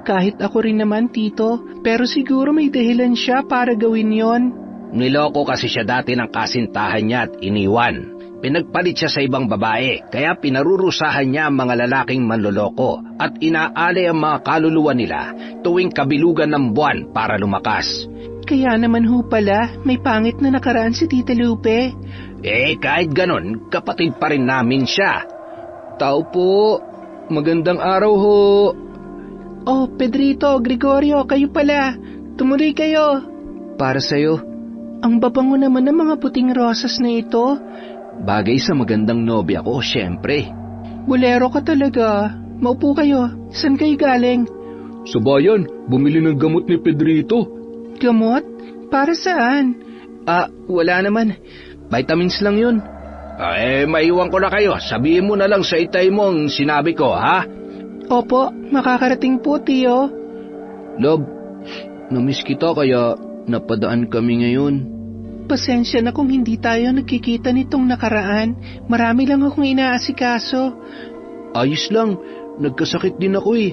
Kahit ako rin naman, Tito, pero siguro may dahilan siya para gawin yon. Niloko kasi siya dati ng kasintahan niya at iniwan. Pinagpalit siya sa ibang babae, kaya pinarurusahan niya ang mga lalaking manloloko at inaalay ang mga kaluluwa nila tuwing kabilugan ng buwan para lumakas. Kaya naman ho pala, may pangit na nakaraan si Tita Lupe. Kahit ganon, kapatid pa rin namin siya. Tao po, magandang araw ho. Oh, Pedrito, Gregorio, kayo pala. Tumuloy kayo. Para sa'yo. Ang babango naman ng mga puting rosas na ito. Bagay sa magandang nobya ko, syempre. Bolero ka talaga. Maupo kayo. Saan kayo galing? Sa bayan, bumili ng gamot ni Pedrito. Gamot? Para saan? Wala naman. Vitamins lang yun. Maiwan ko na kayo. Sabihin mo na lang sa itay mo ang sinabi ko, ha? Opo, makakarating po, Tio. Love, namiss kita kaya napadaan kami ngayon. Pasensya na kung hindi tayo nagkikita nitong nakaraan. Marami lang akong inaasikaso. Ayos lang, nagkasakit din ako eh.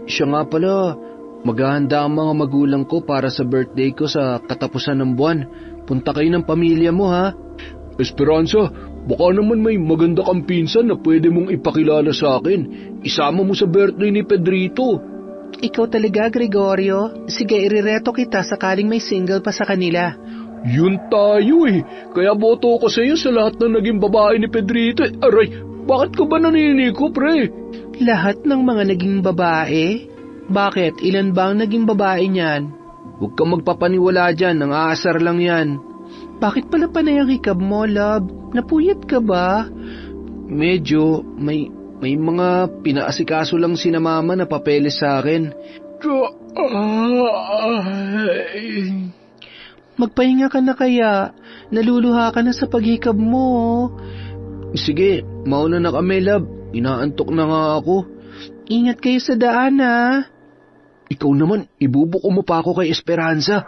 Siya nga pala, maghahanda ang mga magulang ko para sa birthday ko sa katapusan ng buwan. Punta kayo ng pamilya mo ha. Esperanza, baka naman may maganda kang pinsan na pwede mong ipakilala sa akin. Isama mo sa birthday ni Pedrito. Ikaw talaga, Gregorio. Sige, irireto kita sakaling may single pa sa kanila. Yun tayo eh. Kaya boto ko sa iyo sa lahat ng naging babae ni Pedrito. Aray, bakit ka ba naniniko, pre? Lahat ng mga naging babae? Bakit? Ilan ba ang naging babae niyan? Huwag kang magpapaniwala dyan, ang aasar lang yan. Bakit pala panay ang hikab mo, love? Napuyat ka ba? Medyo, may mga pinaasikaso lang si na mama na papeles sa akin. Magpahinga ka na kaya. Naluluha ka na sa paghikab mo. Sige, mauna na kami, love. Inaantok na nga ako. Ingat kayo sa daan, ha? Ikaw naman, ibubuko mo pa ako kay Esperanza.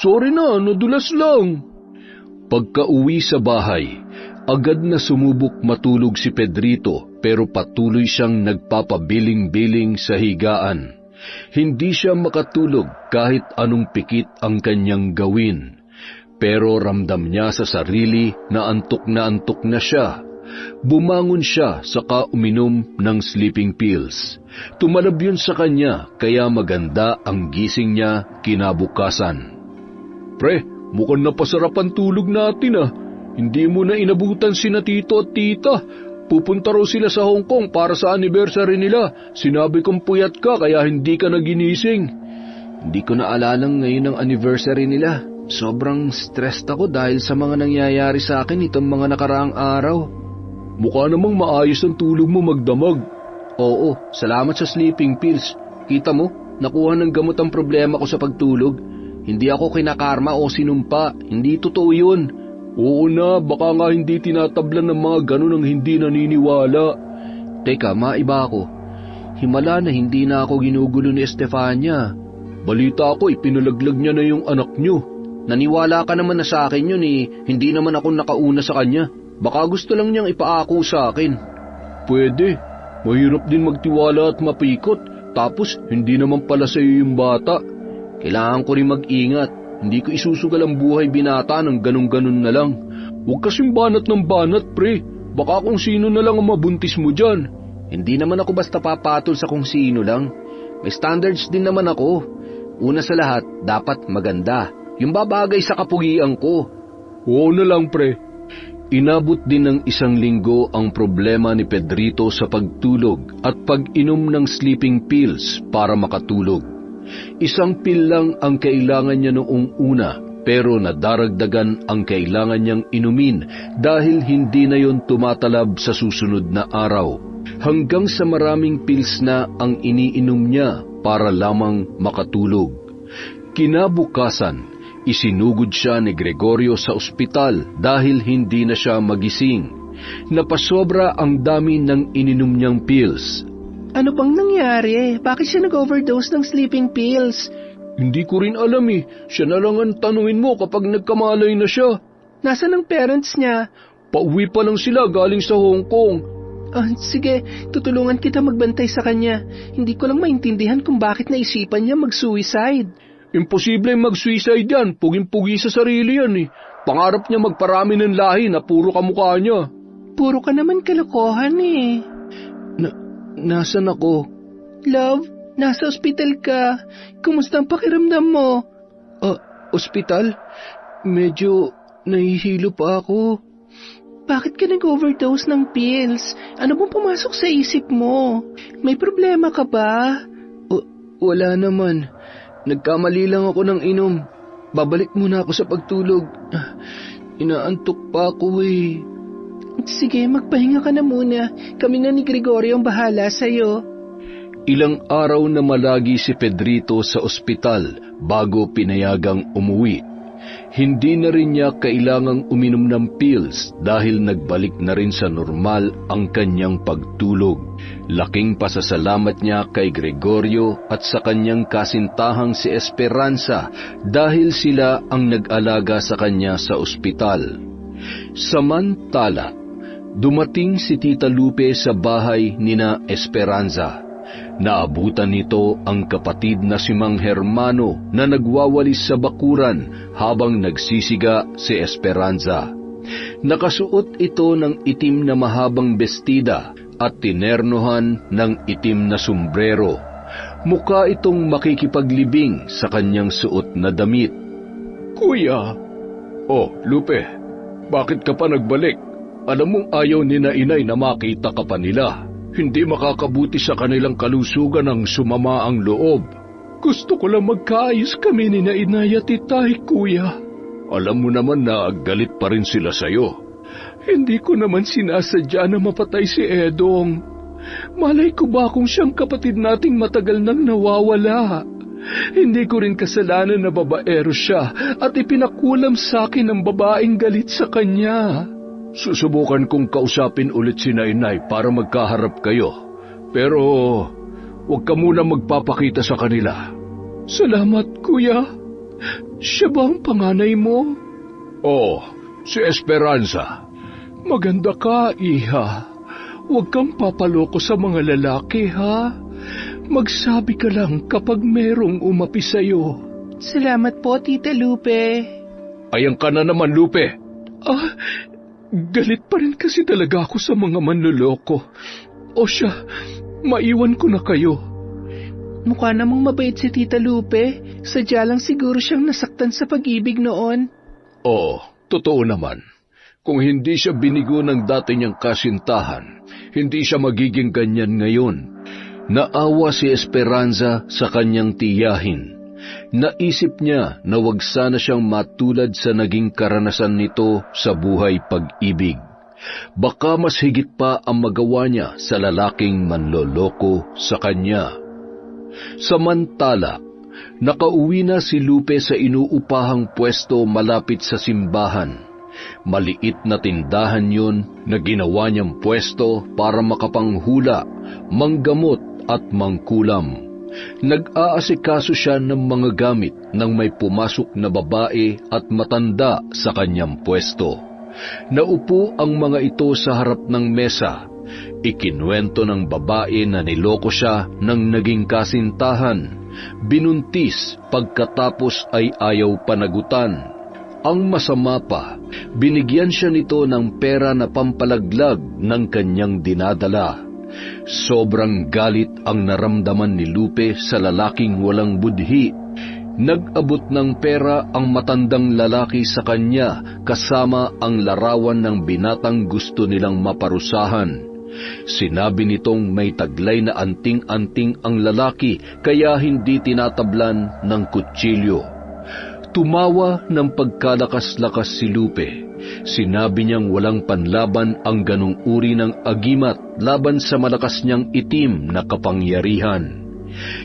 Sorry na, nadulas lang. Pagka-uwi sa bahay, agad na sumubok matulog si Pedrito pero patuloy siyang nagpapabiling-biling sa higaan. Hindi siya makatulog kahit anong pikit ang kanyang gawin. Pero ramdam niya sa sarili na antok na siya. Bumangon siya saka uminom ng sleeping pills. Tumalab yun sa kanya kaya maganda ang gising niya kinabukasan. Pre, mukhang napasarap ang tulog natin ah. Hindi mo na inabutan sina tito at tita. Pupunta raw sila sa Hong Kong para sa anniversary nila. Sinabi kong puyat ka kaya hindi ka naginising. Hindi ko na alalang ngayon ang anniversary nila. Sobrang stressed ako dahil sa mga nangyayari sa akin itong mga nakaraang araw. Mukha namang maayos ang tulog mo magdamag. Oo, salamat sa sleeping pills. Kita mo, nakuha ng gamot ang problema ko sa pagtulog. Hindi ako kinakarma o sinumpa. Hindi totoo yun. Oo na, baka nga hindi tinatablan ng mga ganun ang hindi naniniwala. Teka, maiba ako. Himala na hindi na ako ginugulo ni Estefania. Balita ko, ipinalaglag niya na yung anak niyo. Naniwala ka naman na sa akin yun eh. Hindi naman ako nakauna sa kanya. Baka gusto lang niyang ipaako sa akin. Pwede. Mahirap din magtiwala at mapikot. Tapos, hindi naman pala sa iyo yung bata. Kailangan ko rin mag-ingat. Hindi ko isusugal ang buhay binata ng ganun-ganun na lang. Huwag kasing banat ng banat, pre. Baka kung sino na lang ang mabuntis mo dyan. Hindi naman ako basta papatol sa kung sino lang. May standards din naman ako. Una sa lahat, dapat maganda. Yung babagay sa kapugian ko. Oo na lang, pre. Inabot din ng 1 linggo ang problema ni Pedrito sa pagtulog at pag-inom ng sleeping pills para makatulog. 1 pill lang ang kailangan niya noong una pero nadaragdagan ang kailangan niyang inumin dahil hindi na yon tumatalab sa susunod na araw. Hanggang sa maraming pills na ang iniinom niya para lamang makatulog. Kinabukasan, isinugod siya ni Gregorio sa ospital dahil hindi na siya magising. Napasobra ang dami ng ininom niyang pills. Ano bang nangyari? Bakit siya nag-overdose ng sleeping pills? Hindi ko rin alam eh. Siya na lang ang tanungin mo kapag nagkamalay na siya. Nasaan ang parents niya? Pauwi pa lang sila galing sa Hong Kong. Sige, tutulungan kita magbantay sa kanya. Hindi ko lang maintindihan kung bakit naisipan niya mag-suicide. Imposible mag-suicide yan. Puging-pugi sa sarili yan eh. Pangarap niya magparami ng lahi na puro kamukha niya. Puro ka naman kalokohan eh. Nasaan ako? Love, nasa ospital ka. Kumusta ang pakiramdam mo? Ospital? Medyo nahihilo pa ako. Bakit ka nag-overdose ng pills? Ano bang pumasok sa isip mo? May problema ka ba? Wala naman. Nagkamali lang ako ng inom. Babalik muna ako sa pagtulog. Inaantok pa ako eh. Sige, magpahinga ka na muna. Kami na ni Gregorio ang bahala sa'yo. Ilang araw na malagi si Pedrito sa ospital bago pinayagang umuwi. Hindi na rin niya kailangang uminom ng pills dahil nagbalik na rin sa normal ang kanyang pagtulog. Laking pasasalamat niya kay Gregorio at sa kanyang kasintahang si Esperanza dahil sila ang nag-alaga sa kanya sa ospital. Samantala, dumating si Tita Lupe sa bahay nina Esperanza. Naabutan nito ang kapatid na si Mang Hermano na nagwawalis sa bakuran habang nagsisiga si Esperanza. Nakasuot ito ng itim na mahabang bestida at tinernohan ng itim na sombrero. Mukha itong makikipaglibing sa kanyang suot na damit. Kuya! Oh, Lupe, bakit ka pa nagbalik? Alam mong ayaw ni na inay na makita ka pa nila. Hindi makakabuti sa kanilang kalusugan ang sumama ang loob. Gusto ko lang magkaayos kami ni na inay at itay, kuya. Alam mo naman na galit pa rin sila sa'yo. Hindi ko naman sinasadya na mapatay si Edong. Malay ko ba kung siyang kapatid nating matagal nang nawawala? Hindi ko rin kasalanan na babaero siya at ipinakulam sa akin ng babaeng galit sa kanya. Susubukan kong kausapin ulit si Nainay para magkaharap kayo. Pero huwag ka muna magpapakita sa kanila. Salamat, kuya. Siya ba ang panganay mo? Oo, si Esperanza. Maganda ka, iha. Huwag kang papaloko sa mga lalaki, ha? Magsabi ka lang kapag merong umapi sa'yo. Salamat po, Tita Lupe. Ayan ka na naman, Lupe. Galit pa rin kasi talaga ako sa mga manloloko. O siya, maiwan ko na kayo. Mukha namang mabait si Tita Lupe. Sadya lang siguro siyang nasaktan sa pag-ibig noon. Oo, totoo naman. Kung hindi siya binigo ng dati niyang kasintahan, hindi siya magiging ganyan ngayon. Naawa si Esperanza sa kanyang tiyahin. Naisip niya na wag sana siyang matulad sa naging karanasan nito sa buhay pag-ibig. Baka mas higit pa ang magawa niya sa lalaking manloloko sa kanya. Samantala, nakauwi na si Lupe sa inuupahang pwesto malapit sa simbahan. Maliit na tindahan yun na ginawa niyang pwesto para makapanghula, manggamot at mangkulam. Nag-aasikaso siya ng mga gamit nang may pumasok na babae at matanda sa kanyang pwesto. Naupo ang mga ito sa harap ng mesa. Ikinuwento ng babae na niloko siya ng naging kasintahan. Binuntis pagkatapos ay ayaw panagutan. Ang masama pa, binigyan siya nito ng pera na pampalaglag ng kanyang dinadala. Sobrang galit ang naramdaman ni Lupe sa lalaking walang budhi. Nag-abot ng pera ang matandang lalaki sa kanya kasama ang larawan ng binatang gusto nilang maparusahan. Sinabi nitong may taglay na anting-anting ang lalaki kaya hindi tinatablan ng kutsilyo. Tumawa ng pagkalakas-lakas si Lupe. Sinabi niyang walang panlaban ang ganong uri ng agimat laban sa malakas niyang itim na kapangyarihan.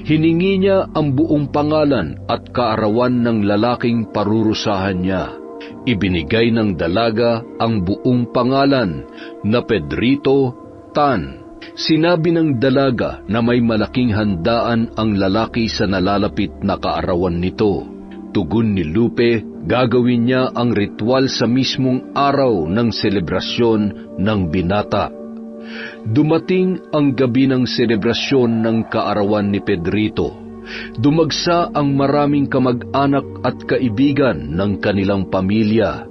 Hiningi niya ang buong pangalan at kaarawan ng lalaking parurusahan niya. Ibinigay ng dalaga ang buong pangalan na Pedrito Tan. Sinabi ng dalaga na may malaking handaan ang lalaki sa nalalapit na kaarawan nito. Tugon ni Lupe, gagawin niya ang ritual sa mismong araw ng selebrasyon ng binata. Dumating ang gabi ng selebrasyon ng kaarawan ni Pedrito. Dumagsa ang maraming kamag-anak at kaibigan ng kanilang pamilya.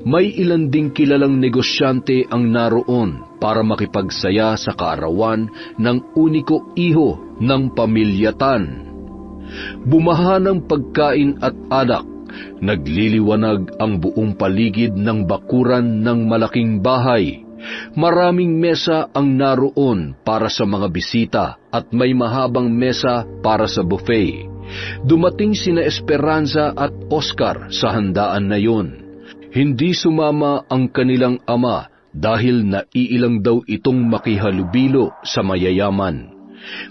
May ilan ding kilalang negosyante ang naroon para makipagsaya sa kaarawan ng uniko iho ng pamilyatan. Bumaha ng pagkain at alak, nagliliwanag ang buong paligid ng bakuran ng malaking bahay. Maraming mesa ang naroon para sa mga bisita at may mahabang mesa para sa buffet. Dumating sina Esperanza at Oscar sa handaan na yun. Hindi sumama ang kanilang ama dahil naiilang daw itong makihalubilo sa mayayaman.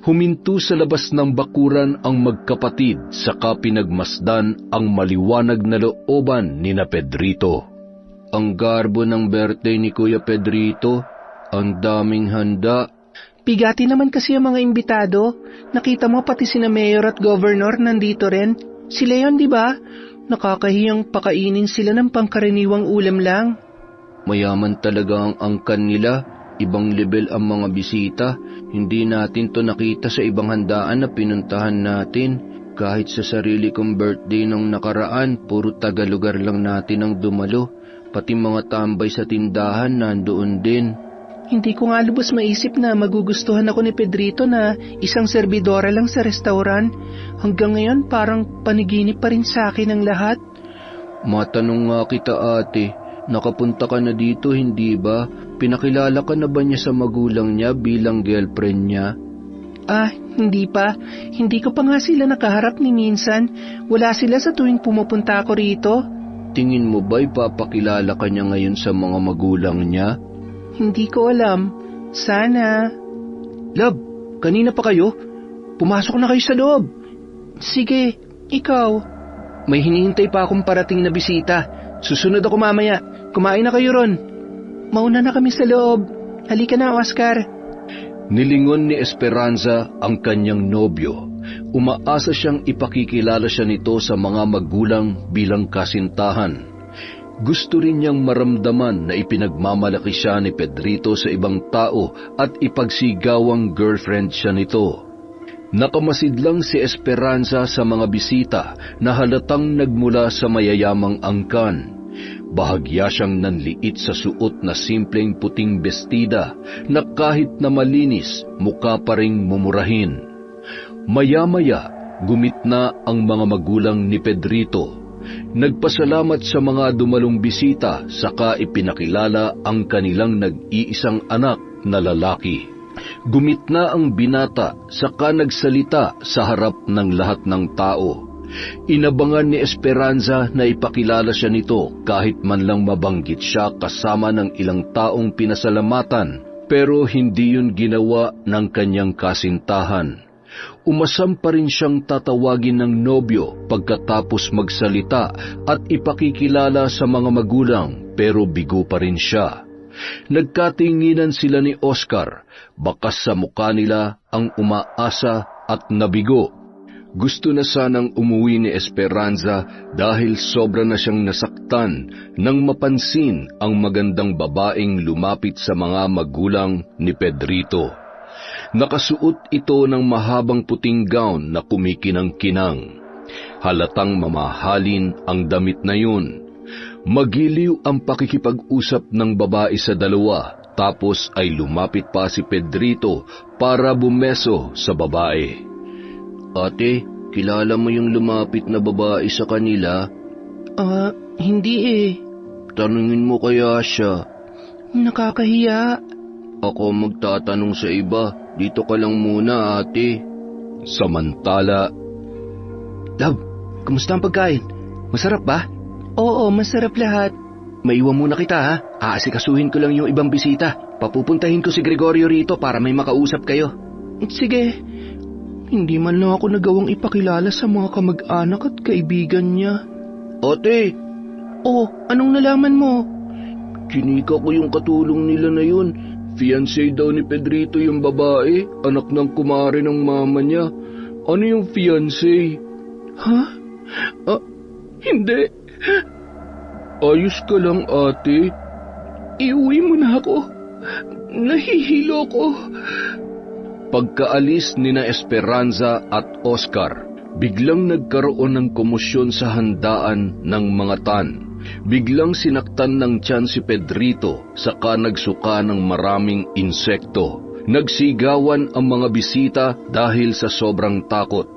Huminto sa labas ng bakuran ang magkapatid, saka pinagmasdan ang maliwanag na looban ni na Pedrito. Ang garbo ng birthday ni Kuya Pedrito, ang daming handa. Bigati naman kasi ang mga imbitado. Nakita mo pati sina Mayor at Governor nandito rin. Sila yun, di ba? Nakakahiyang pakainin sila ng pangkaraniwang ulam lang. Mayaman talaga ang angkan nila. Ibang level ang mga bisita. Hindi natin to nakita sa ibang handaan na pinuntahan natin. Kahit sa sarili kong birthday nung nakaraan, puro taga-lugar lang natin ang dumalo. Pati mga tambay sa tindahan nandoon din. Hindi ko nga lubos maisip na magugustuhan ako ni Pedrito na isang serbidora lang sa restaurant. Hanggang ngayon parang paniginip pa rin sa akin ang lahat. Matanong nga kita, ate, nakapunta ka na dito, hindi ba? Pinakilala ka na ba niya sa magulang niya bilang girlfriend niya? Hindi pa. Hindi ko pa nga sila nakaharap ni minsan. Wala sila sa tuwing pumupunta ako rito. Tingin mo ba ipapakilala ka niya ngayon sa mga magulang niya? Hindi ko alam. Sana. Love, kanina pa kayo? Pumasok na kayo sa loob. Sige, ikaw. May hinihintay pa akong parating na bisita. Susunod ako mamaya. Kumain na kayo ron. Mauna na kami sa loob. Halika na, Oscar. Nilingon ni Esperanza ang kanyang nobyo. Umaasa siyang ipakikilala siya nito sa mga magulang bilang kasintahan. Gusto rin niyang maramdaman na ipinagmamalaki siya ni Pedrito sa ibang tao at ipagsigawang girlfriend siya nito. Nakamasid lang si Esperanza sa mga bisita na halatang nagmula sa mayayamang angkan. Bahagya siyang nanliit sa suot na simpleng puting bestida na kahit na malinis, mukha pa ring mumurahin. Maya-maya, gumitna ang mga magulang ni Pedrito. Nagpasalamat sa mga dumalong bisita, saka ipinakilala ang kanilang nag-iisang anak na lalaki. Gumitna ang binata, saka nagsalita sa harap ng lahat ng tao. Inabangan ni Esperanza na ipakilala siya nito kahit man lang mabanggit siya kasama ng ilang taong pinasalamatan, pero hindi yun ginawa ng kanyang kasintahan. Umasam pa rin siyang tatawagin ng nobyo pagkatapos magsalita at ipakikilala sa mga magulang, pero bigo pa rin siya. Nagkatinginan sila ni Oscar, bakas sa mukha nila ang umaasa at nabigo. Gusto na sanang umuwi ni Esperanza dahil sobra na siyang nasaktan nang mapansin ang magandang babaeng lumapit sa mga magulang ni Pedrito. Nakasuot ito ng mahabang puting gown na kumikinang-kinang. Halatang mamahalin ang damit na yun. Magiliw ang pakikipag-usap ng babae sa dalawa, tapos ay lumapit pa si Pedrito para bumeso sa babae. Ate, kilala mo yung lumapit na babae sa kanila? Hindi eh. Tanungin mo kaya siya. Nakakahiya. Ako magtatanong sa iba. Dito ka lang muna, ate. Samantala, Love, kumusta ang pagkain? Masarap ba? Oo, masarap lahat. Maiwan muna kita, ha? Aasikasuhin ko lang yung ibang bisita. Papupuntahin ko si Gregorio rito para may makausap kayo. Sige. Hindi man lang ako nagawang ipakilala sa mga kamag-anak at kaibigan niya. Ate! Oh, anong nalaman mo? Chinika ko yung katulong nila na yun. Fiancé daw ni Pedrito yung babae, anak ng kumare ng mama niya. Ano yung fiancé? Ha? Hindi. Ayos ka lang, ate. Iuwi mo na ako. Nahihilo ko. Pagkaalis ni na Esperanza at Oscar, biglang nagkaroon ng komosyon sa handaan ng mga tan. Biglang sinaktan ng tiyan si Pedrito, saka nagsuka ng maraming insekto. Nagsigawan ang mga bisita dahil sa sobrang takot.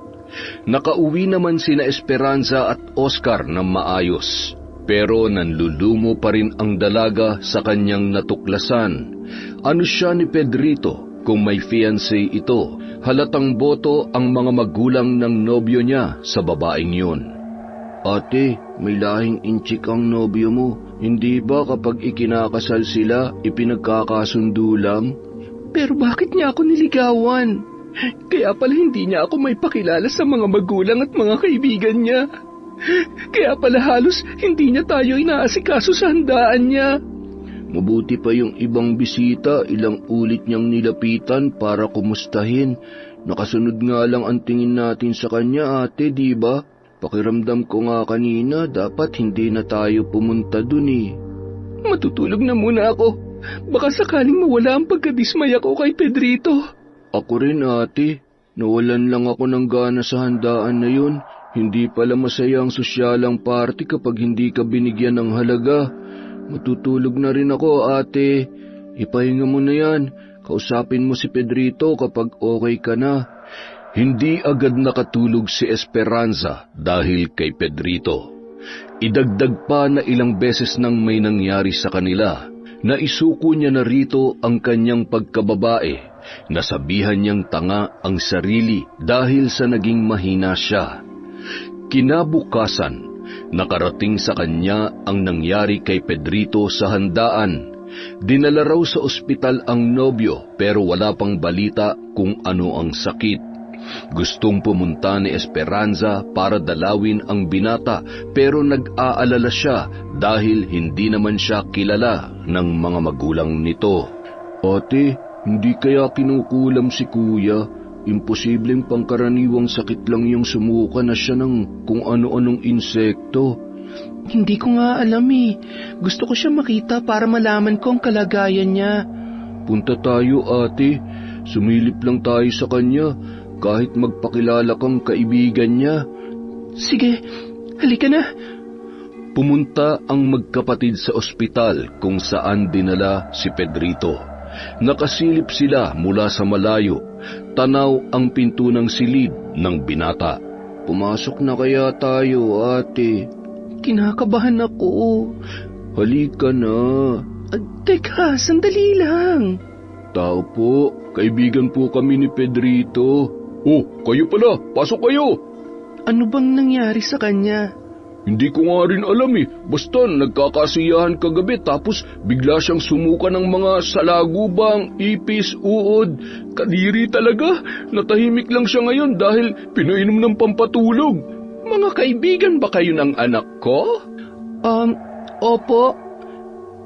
Nakauwi naman sina Esperanza at Oscar ng maayos. Pero nanlulumo pa rin ang dalaga sa kanyang natuklasan. Ano siya ni Pedrito kung may fiancé ito? Halatang boto ang mga magulang ng nobyo niya sa babaeng yun. Ate, may lahing inchik ang nobyo mo. Hindi ba kapag ikinakasal sila, ipinagkakasundo lang? Pero bakit niya ako niligawan? Kaya pala hindi niya ako may pakilala sa mga magulang at mga kaibigan niya. Kaya pala halos hindi niya tayo inaasikaso sa handaan niya. Mabuti pa yung ibang bisita, ilang ulit niyang nilapitan para kumustahin. Nakasunod nga lang ang tingin natin sa kanya, ate, di ba? Pakiramdam ko nga kanina, dapat hindi na tayo pumunta dun eh. Matutulog na muna ako. Baka sakaling mawala ang pagkadismaya ko kay Pedrito. Ako rin, ate. Nawalan lang ako ng gana sa handaan na yun. Hindi pala masaya ang sosyalang party kapag hindi ka binigyan ng halaga. Matutulog na rin ako, ate. Ipahinga mo na yan. Kausapin mo si Pedrito kapag okay ka na. Hindi agad nakatulog si Esperanza dahil kay Pedrito. Idagdag pa na ilang beses nang may nangyari sa kanila. Naisuko niya na rito ang kanyang pagkababae. Nasabihan niyang tanga ang sarili dahil sa naging mahina siya. Kinabukasan, nakarating sa kanya ang nangyari kay Pedrito sa handaan. Dinala raw sa ospital ang nobyo pero wala pang balita kung ano ang sakit. Gustong pumunta ni Esperanza para dalawin ang binata pero nag-aalala siya dahil hindi naman siya kilala ng mga magulang nito. Ate, hindi kaya kinukulam si kuya? Imposibleng pangkaraniwang sakit lang yung sumuka na siya ng kung ano-anong insekto. Hindi ko nga alam eh. Gusto ko siya makita para malaman ko ang kalagayan niya. Punta tayo, ate. Sumilip lang tayo sa kanya. Kahit magpakilala kang kaibigan niya. Sige, halika na. Pumunta ang magkapatid sa ospital kung saan dinala si Pedrito. Nakasilip sila mula sa malayo. Tanaw ang pinto ng silid ng binata. Pumasok na kaya tayo, ate? Kinakabahan ako. Halika na. Teka, sandali lang. Tao po, kaibigan po kami ni Pedrito. Oh, kayo pala, pasok kayo. Ano bang nangyari sa kanya? Hindi ko nga rin alam eh. Basta nagkakasiyahan kagabi tapos bigla siyang sumuka ng mga salagubang, ipis, uod. Kadiri talaga. Natahimik lang siya ngayon dahil pinainom ng pampatulog. Mga kaibigan ba kayo ng anak ko? Opo.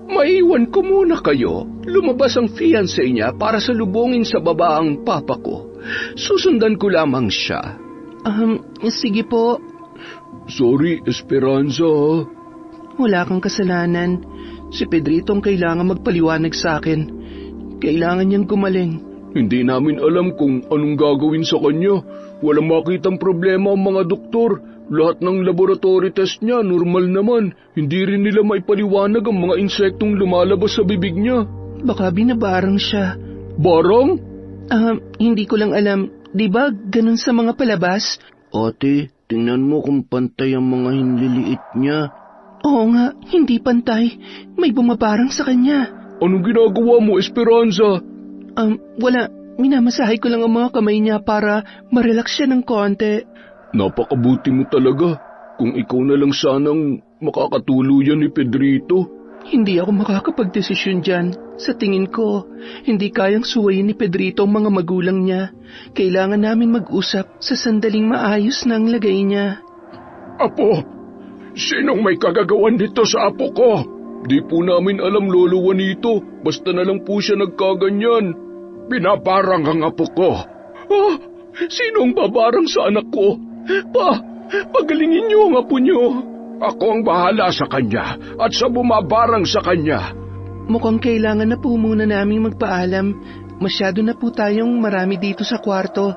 Maiwan ko muna kayo. Lumabas ang fiancé niya para salubungin sa baba ang papa ko. Susundan ko lamang siya. Sige po. Sorry, Esperanza. Wala kang kasalanan. Si Pedrito ang kailangan magpaliwanag sa akin. Kailangan niyang gumaling. Hindi namin alam kung anong gagawin sa kanya. Walang makitang problema ang mga doktor. Lahat ng laboratory test niya, normal naman. Hindi rin nila maipaliwanag ang mga insektong lumalabas sa bibig niya. Baka binabarang siya. Barang? Hindi ko lang alam. Di ba ganun sa mga palabas? Ate, tingnan mo kung pantay ang mga hinliliit niya. Oo nga, hindi pantay. May bumabarang sa kanya. Anong ginagawa mo, Esperanza? Wala. Minamasahe ko lang ang mga kamay niya para ma-relax siya ng konti. Napakabuti mo talaga. Kung ikaw na lang sanang makakatuluyan ni Pedrito. Hindi ako makakapagdesisyon dyan. Sa tingin ko, hindi kayang suwayin ni Pedrito ang mga magulang niya. Kailangan namin mag-usap sa sandaling maayos na ang lagay niya. Apo, sinong may kagagawan nito sa apo ko? Di po namin alam, Lolo Juanito. Basta na lang po siya nagkaganyan. Binabarang ang apo ko. Sinong babarang sa anak ko? Pagalingin niyo ang apo niyo. Ako ang bahala sa kanya at sa bumabarang sa kanya. Mukhang kailangan na po muna naming magpaalam. Masyado na po tayong marami dito sa kwarto.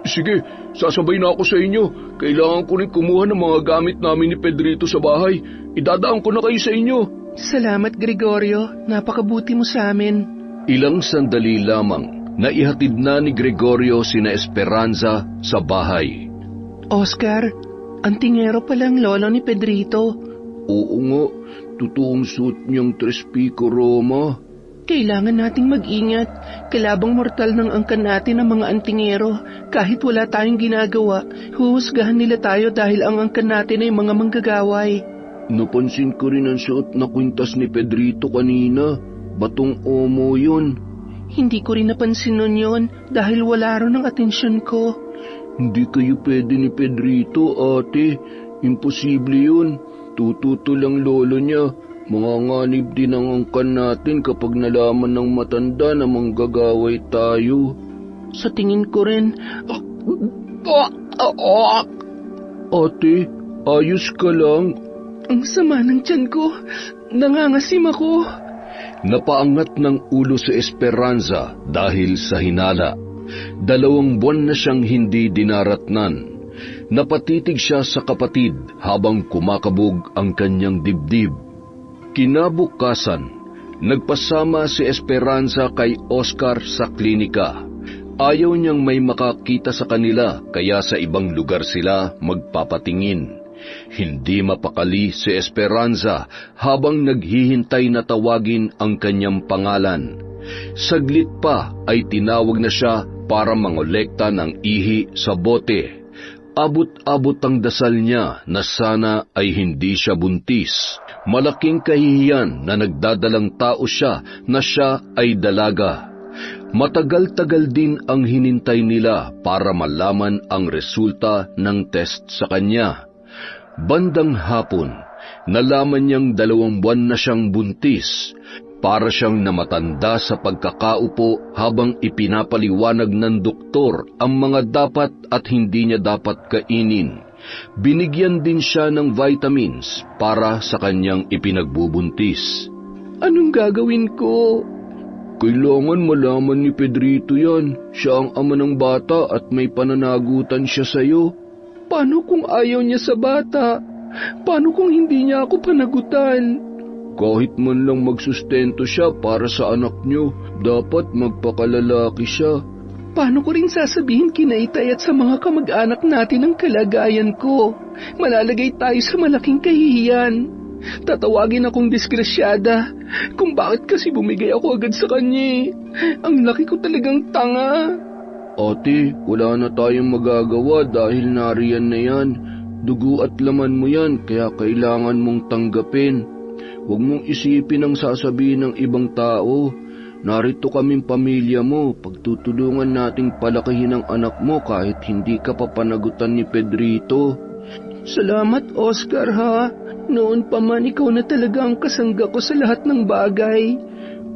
Sige, sasabay na ako sa inyo. Kailangan ko rin kumuha ng mga gamit namin ni Pedrito sa bahay. Idadaan ko na kayo sa inyo. Salamat, Gregorio. Napakabuti mo sa amin. Ilang sandali lamang, naihatid na ni Gregorio sina Esperanza sa bahay. Oscar, antingero pala ang lolo ni Pedrito. Oo nga, totoong suot niyang Tres Pico Roma. Kailangan nating mag-ingat. Kalabang mortal ng angkan natin ang mga antingero. Kahit wala tayong ginagawa, huhusgahan nila tayo dahil ang angkan natin ay mga manggagaway. Napansin ko rin ang suot na kwintas ni Pedrito kanina. Batong omo yun. Hindi ko rin napansin nun yun dahil wala ron ang atensyon ko. Hindi kayo pwede ni Pedrito, ate. Imposible yun. Tututo lang lolo niya. Manganganib din ang angkan natin kapag nalaman ng matanda na manggagaway tayo. Sa tingin ko rin. Ate, ayos ka lang? Ang sama ng tiyan ko. Nangangasim ako. Napaangat ng ulo si Esperanza dahil sa hinala. 2 buwan na siyang hindi dinaratnan. Napatitig siya sa kapatid habang kumakabog ang kanyang dibdib. Kinabukasan, nagpasama si Esperanza kay Oscar sa klinika. Ayaw niyang may makakita sa kanila kaya sa ibang lugar sila magpapatingin. Hindi mapakali si Esperanza habang naghihintay na tawagin ang kanyang pangalan. Saglit pa ay tinawag na siya para mangolekta ng ihi sa bote. Abot-abot ang dasal niya na sana ay hindi siya buntis. Malaking kahihiyan na nagdadalang tao siya na siya ay dalaga. Matagal-tagal din ang hinintay nila para malaman ang resulta ng test sa kanya. Bandang hapon, nalaman niyang 2 buwan na siyang buntis. Para siyang namatanda sa pagkakaupo habang ipinapaliwanag ng doktor ang mga dapat at hindi niya dapat kainin. Binigyan din siya ng vitamins para sa kanyang ipinagbubuntis. Anong gagawin ko? Kailangan malaman ni Pedrito yan. Siya ang ama ng bata at may pananagutan siya sa'yo. Paano kung ayaw niya sa bata? Paano kung hindi niya ako panagutan? Kahit man lang magsustento siya para sa anak niyo, dapat magpakalalaki siya. Paano ko rin sasabihin kina Itay at sa mga kamag-anak natin ang kalagayan ko? Malalagay tayo sa malaking kahihiyan. Tatawagin akong disgrasyada kung bakit kasi bumigay ako agad sa kanya. Ang laki ko talagang tanga. Ate, wala na tayong magagawa dahil nariyan na yan. Dugo at laman mo yan, kaya kailangan mong tanggapin. Huwag mong isipin ang sasabihin ng ibang tao. Narito kaming pamilya mo, pagtutulungan nating palakihin ang anak mo kahit hindi ka papanagutan ni Pedrito. Salamat, Oscar, ha? Noon pa man ikaw na talaga ang kasangga ko sa lahat ng bagay.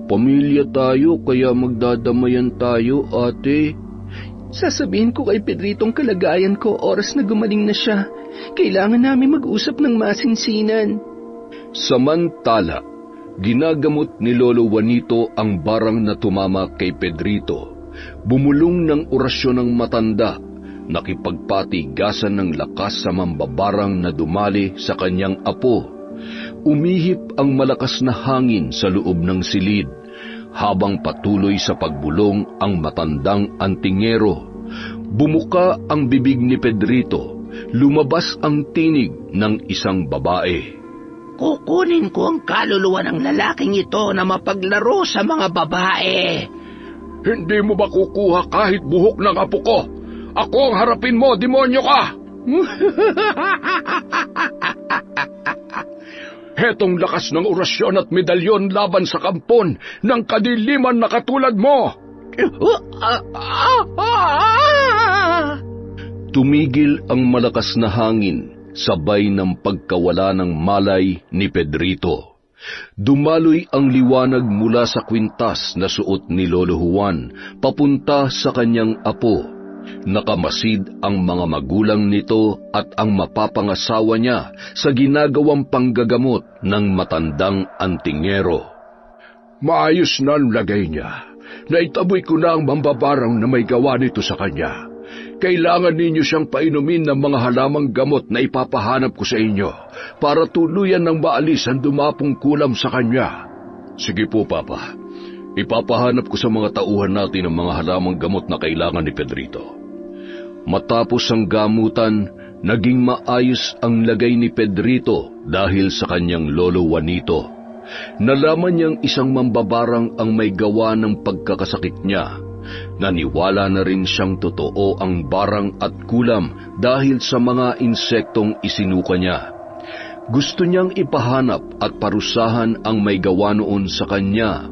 Pamilya tayo, kaya magdadamayan tayo, ate. Sasabihin ko kay Pedrito ang kalagayan ko oras na gumaling na siya. Kailangan namin mag-usap ng masinsinan. Samantala, ginagamot ni Lolo Juanito ang barang na tumama kay Pedrito. Bumulong ng orasyon ng matanda, nakipagpatigasan ng lakas sa mambabarang na dumali sa kanyang apo. Umihip ang malakas na hangin sa loob ng silid, habang patuloy sa pagbulong ang matandang antingero. Bumuka ang bibig ni Pedrito, lumabas ang tinig ng isang babae. Kukunin ko ang kaluluwa ng lalaking ito na mapaglaro sa mga babae. Hindi mo ba kukuha kahit buhok ng apo ko? Ako ang harapin mo, demonyo ka! Hetong lakas ng orasyon at medalyon laban sa kampon ng kadiliman na katulad mo! Tumigil ang malakas na hangin, sabay ng pagkawala ng malay ni Pedrito. Dumaloy ang liwanag mula sa kwintas na suot ni Lolo Juan, papunta sa kanyang apo. Nakamasid ang mga magulang nito at ang mapapangasawa niya sa ginagawang panggagamot ng matandang antingero. Maayos na ang lagay niya. Naitaboy ko na ang mambabarang na may gawa nito sa kanya. Kailangan ninyo siyang painumin ng mga halamang gamot na ipapahanap ko sa inyo para tuluyan ng maalis ang dumapong kulam sa kanya. Sige po, Papa. Ipapahanap ko sa mga tauhan natin ang mga halamang gamot na kailangan ni Pedrito. Matapos ang gamutan, naging maayos ang lagay ni Pedrito dahil sa kanyang lolo Juanito. Nalaman niyang isang mambabarang ang may gawa ng pagkakasakit niya. Naniwala na rin siyang totoo ang barang at kulam dahil sa mga insektong isinuka niya. Gusto niyang ipahanap at parusahan ang may gawa noon sa kanya.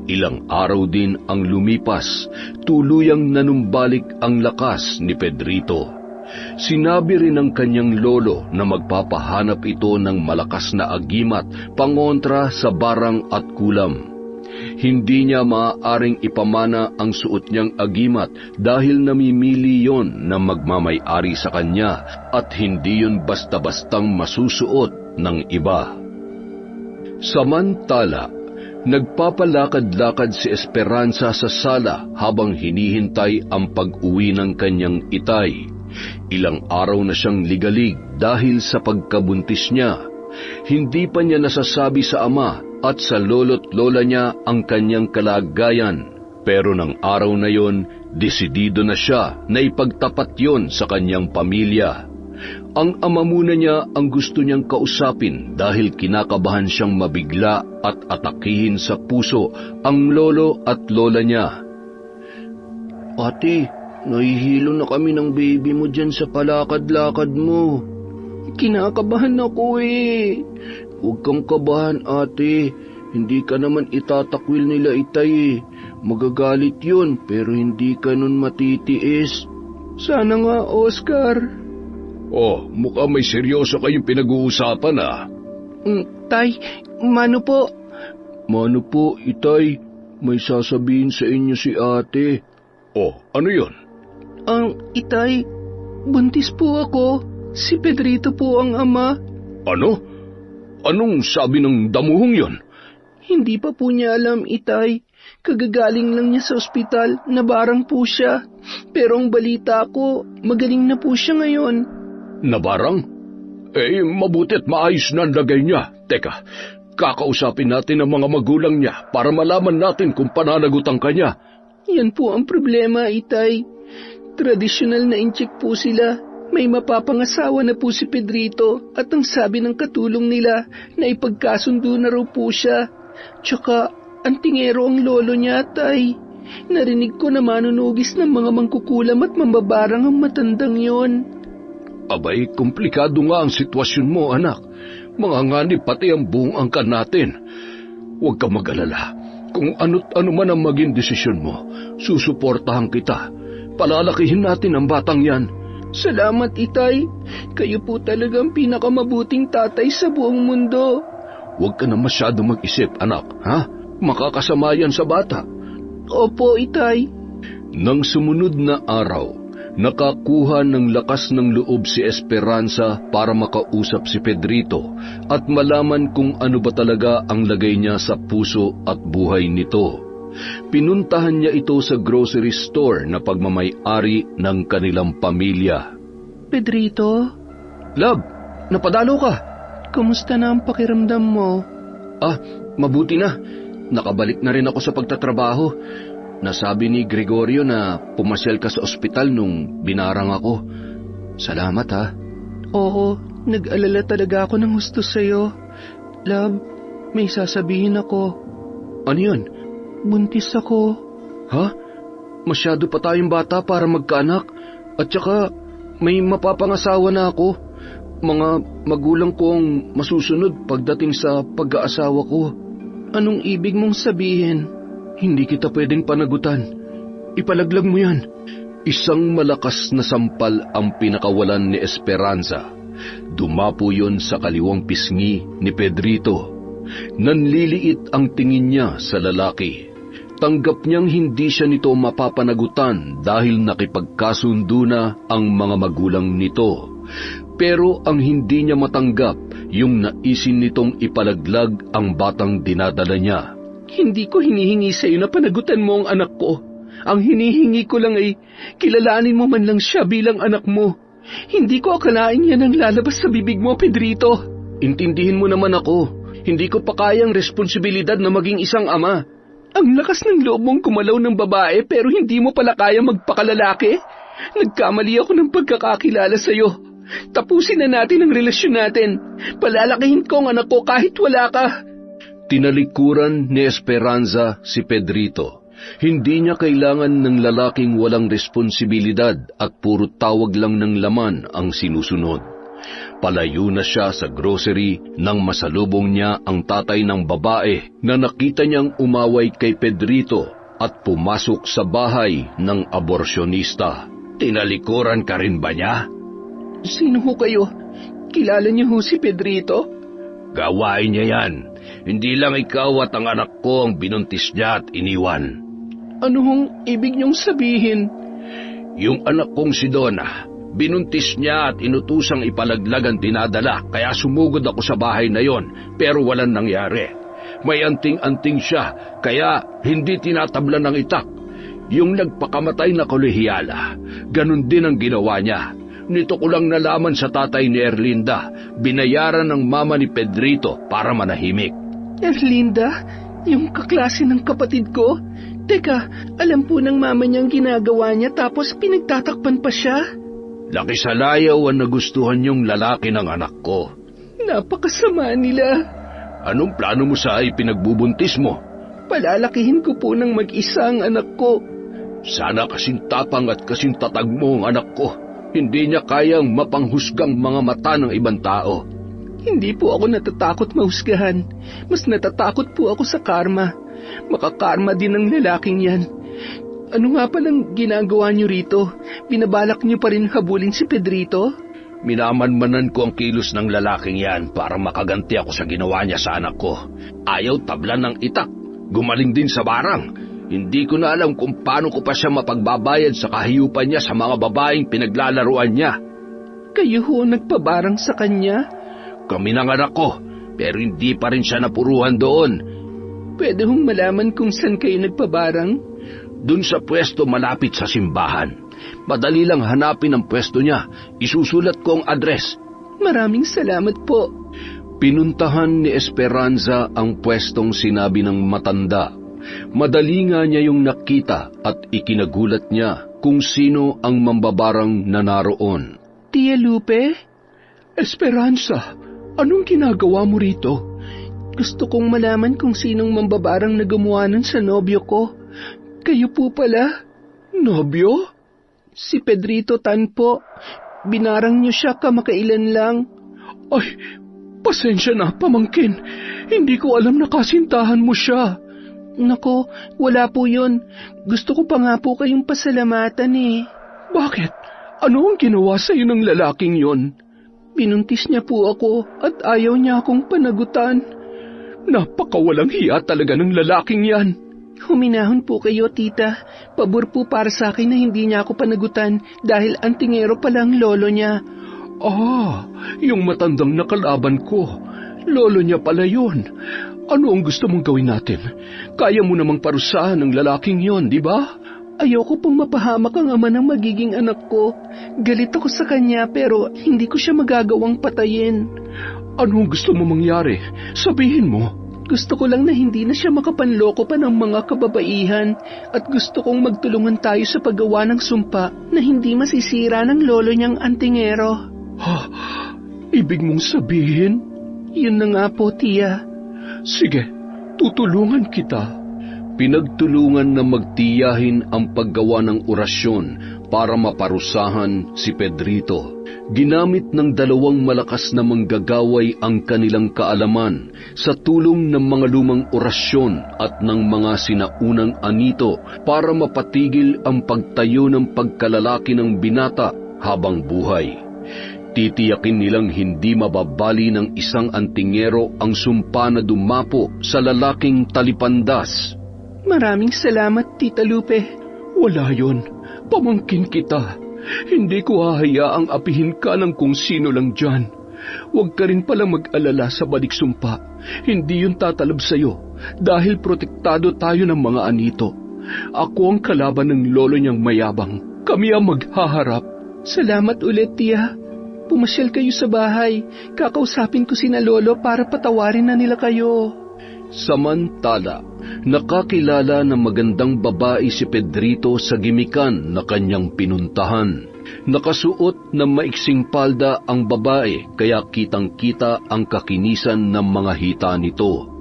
Ilang araw din ang lumipas, tuluyang nanumbalik ang lakas ni Pedrito. Sinabi rin ng kanyang lolo na magpapahanap ito ng malakas na agimat pangontra sa barang at kulam. Hindi niya maaaring ipamana ang suot niyang agimat dahil namimili yon na magmamay-ari sa kanya at hindi yon basta-bastang masusuot ng iba. Samantala, nagpapalakad-lakad si Esperanza sa sala habang hinihintay ang pag-uwi ng kanyang itay. Ilang araw na siyang ligalig dahil sa pagkabuntis niya. Hindi pa niya nasasabi sa ama at sa lolo't lola niya ang kanyang kalagayan. Pero ng araw na yon, desidido na siya na ipagtapat yon sa kanyang pamilya. Ang ama muna niya ang gusto niyang kausapin dahil kinakabahan siyang mabigla at atakihin sa puso ang lolo at lola niya. Ate, nahihilo na kami ng baby mo dyan sa palakad-lakad mo. Kinakabahan ako eh. Huwag kang kabahan, ate. Hindi ka naman itatakwil nila itay eh. Magagalit yun, pero hindi ka nun matitiis. Sana nga, Oscar. Oh, mukhang may seryoso kayong pinag-uusapan ah. Tay, mano po? Mano po, itay. May sasabihin sa inyo si ate. Oh, ano yun? Itay, buntis po ako. Si Pedrito po ang ama. Ano? Anong sabi ng damuhong yon? Hindi pa po niya alam, itay. Kagagaling lang niya sa ospital, nabarang po siya. Pero ang balita ko, magaling na po siya ngayon. Nabarang? Eh, mabuti't maayos na ang lagay niya. Teka, kakausapin natin ang mga magulang niya para malaman natin kung pananagutan kanya. Yan po ang problema, itay. Tradisyonal na incheck po sila. May mapapangasawa na po si Pedrito at ang sabi ng katulong nila na ipagkasundo na raw po siya. Tsaka, antingero ang lolo niya, tay. Narinig ko na manunugis ng mga mangkukulam at mambabarang ang matandang yon. Abay, komplikado nga ang sitwasyon mo, anak. Manganganib pati ang buong angkan natin. Huwag kang mag-alala. Kung ano't ano man ang maging desisyon mo, susuportahan kita. Palalakihin natin ang batang yan. Salamat, itay. Kayo po talagang pinakamabuting tatay sa buong mundo. Huwag ka na masyado mag-isip, anak, ha? Makakasama yan sa bata. Opo, itay. Nang sumunod na araw, nakakuha ng lakas ng loob si Esperanza para makausap si Pedrito at malaman kung ano ba talaga ang lagay niya sa puso at buhay nito. Pinuntahan niya ito sa grocery store na pagmamay-ari ng kanilang pamilya. Pedrito? Love, napadalo ka. Kumusta na ang pakiramdam mo? Mabuti na. Nakabalik na rin ako sa pagtatrabaho. Nasabi ni Gregorio na pumasyal ka sa ospital nung binarang ako. Salamat ha. Oo, nag-alala talaga ako ng gusto sa'yo. Love, may sasabihin ako. Ano yun? Buntis ako. Ha? Masyado pa tayong bata para magkaanak. At saka, may mapapangasawa na ako. Mga magulang ko ang masusunod pagdating sa pag-aasawa ko. Anong ibig mong sabihin? Hindi kita pwedeng panagutan. Ipalaglag mo yan. Isang malakas na sampal ang pinakawalan ni Esperanza. Dumapo yon sa kaliwang pisngi ni Pedrito. Nanliliit ang tingin niya sa lalaki. Tanggap niyang hindi siya nito mapapanagutan dahil nakipagkasundo na ang mga magulang nito. Pero ang hindi niya matanggap yung naisin nitong ipalaglag ang batang dinadala niya. Hindi ko hinihingi sa iyo na panagutan mo ang anak ko. Ang hinihingi ko lang ay kilalanin mo man lang siya bilang anak mo. Hindi ko akalain yan ang lalabas sa bibig mo, Pedrito. Intindihin mo naman ako. Hindi ko pa kayang responsibilidad na maging isang ama. Ang lakas ng loob mong kumalaw ng babae pero hindi mo pala kaya magpakalalaki? Nagkamali ako ng pagkakakilala sa iyo. Tapusin na natin ang relasyon natin. Palalakihin ko ang anak ko kahit wala ka. Tinalikuran ni Esperanza si Pedrito. Hindi niya kailangan ng lalaking walang responsibilidad at puro tawag lang ng laman ang sinusunod. Palayo na siya sa grocery nang masalubong niya ang tatay ng babae na nakita niyang umaway kay Pedrito at pumasok sa bahay ng aborsyonista. Tinalikuran ka rin ba niya? Sino ho kayo? Kilala niyo ho si Pedrito? Gawain niya yan. Hindi lang ikaw at ang anak ko ang binuntis niya at iniwan. Ano hong ibig niyong sabihin? Yung anak kong si Donna, binuntis niya at inutusang ipalaglag ang dinadala, kaya sumugod ako sa bahay na yon, pero walang nangyari. May anting-anting siya, kaya hindi tinatabla ng itak. Yung nagpakamatay na kolehiyala, ganun din ang ginawa niya. Nito ko lang nalaman sa tatay ni Erlinda, binayaran ng mama ni Pedrito para manahimik. Erlinda? Yung kaklase ng kapatid ko? Teka, alam po ng mama niyang ginagawa niya tapos pinagtatakpan pa siya? Laki sa layaw ang nagustuhan yung lalaki ng anak ko. Napakasama nila. Anong plano mo sa ipinagbubuntis mo? Palalakihin ko po ng mag-isa ang anak ko. Sana kasing tapang at kasing tatag mo ang anak ko. Hindi niya kayang mapanghusgang mga mata ng ibang tao. Hindi po ako natatakot mahusgahan. Mas natatakot po ako sa karma. Makakarma din ng lalaking yan. Ano nga palang ginagawa niyo rito? Binabalak niyo pa rin habulin si Pedrito? Minamanmanan ko ang kilos ng lalaking yan para makaganti ako sa ginawa niya sa anak ko. Ayaw tablan ng itak. Gumaling din sa barang. Hindi ko na alam kung paano ko pa siya mapagbabayad sa kahiyupan niya sa mga babaeng pinaglalaruan niya. Kayo ho nagpabarang sa kanya? Kami ng anak ko, pero hindi pa rin siya napuruhan doon. Pwede hong malaman kung saan kayo nagpabarang? Doon sa pwesto malapit sa simbahan. Madali lang hanapin ang pwesto niya. Isusulat ko ang address. Maraming salamat po. Pinuntahan ni Esperanza ang pwestong sinabi ng matanda. Madali nga niya yung nakita at ikinagulat niya kung sino ang mambabarang na naroon. Tia Lupe? Esperanza, anong ginagawa mo rito? Gusto kong malaman kung sinong mambabarang na gumawa nun sa nobyo ko. Kayo po pala? Nobyo? Si Pedrito Tan po. Binarang niyo siya kamakailan lang. Ay, pasensya na, pamangkin. Hindi ko alam na kasintahan mo siya. Nako, wala po yun. Gusto ko pa nga po kayong pasalamatan eh. Bakit? Ano ang ginawa sa'yo ng lalaking yon? Binuntis niya po ako at ayaw niya akong panagutan. Napakawalang hiya talaga ng lalaking yan. Huminahon po kayo, tita. Pabor po para sa akin na hindi niya ako panagutan dahil antingero pala ang lolo niya. Ah, yung matandang nakalaban ko. Lolo niya pala yun. Ano ang gusto mong gawin natin? Kaya mo namang parusahan ng lalaking yon, di ba? Ayoko pong mapahamak ang ama ng magiging anak ko. Galit ako sa kanya pero hindi ko siya magagawang patayin. Ano ang gusto mo mangyari? Sabihin mo. Gusto ko lang na hindi na siya makapanloko pa ng mga kababaihan at gusto kong magtulungan tayo sa paggawa ng sumpa na hindi masisira ng lolo niyang antingero. Ha? Ibig mong sabihin? Yun na nga po, tiya. Sige, tutulungan kita. Pinagtulungan na magtiyahin ang paggawa ng orasyon para maparusahan si Pedrito. Ginamit ng 2 malakas na manggagaway ang kanilang kaalaman sa tulong ng mga lumang orasyon at ng mga sinaunang anito para mapatigil ang pagtayo ng pagkalalaki ng binata habang buhay. Titiyakin nilang hindi mababali ng isang antingero ang sumpa na dumapo sa lalaking talipandas. Maraming salamat, Tita Lupe. Wala yon. Pamangkin kita. Hindi ko hahayaang apihin ka ng kung sino lang dyan. Huwag ka rin palang mag-alala sa balik sumpa. Hindi yun tatalab sa'yo dahil protektado tayo ng mga anito. Ako ang kalaban ng lolo niyang mayabang. Kami ang maghaharap. Salamat ulit, tiya. Pumasyal kayo sa bahay. Kakausapin ko sina lolo para patawarin na nila kayo. Samantala, nakakilala ng magandang babae si Pedrito sa gimikan na kanyang pinuntahan. Nakasuot ng maiksing palda ang babae kaya kitang-kita ang kakinisan ng mga hita nito.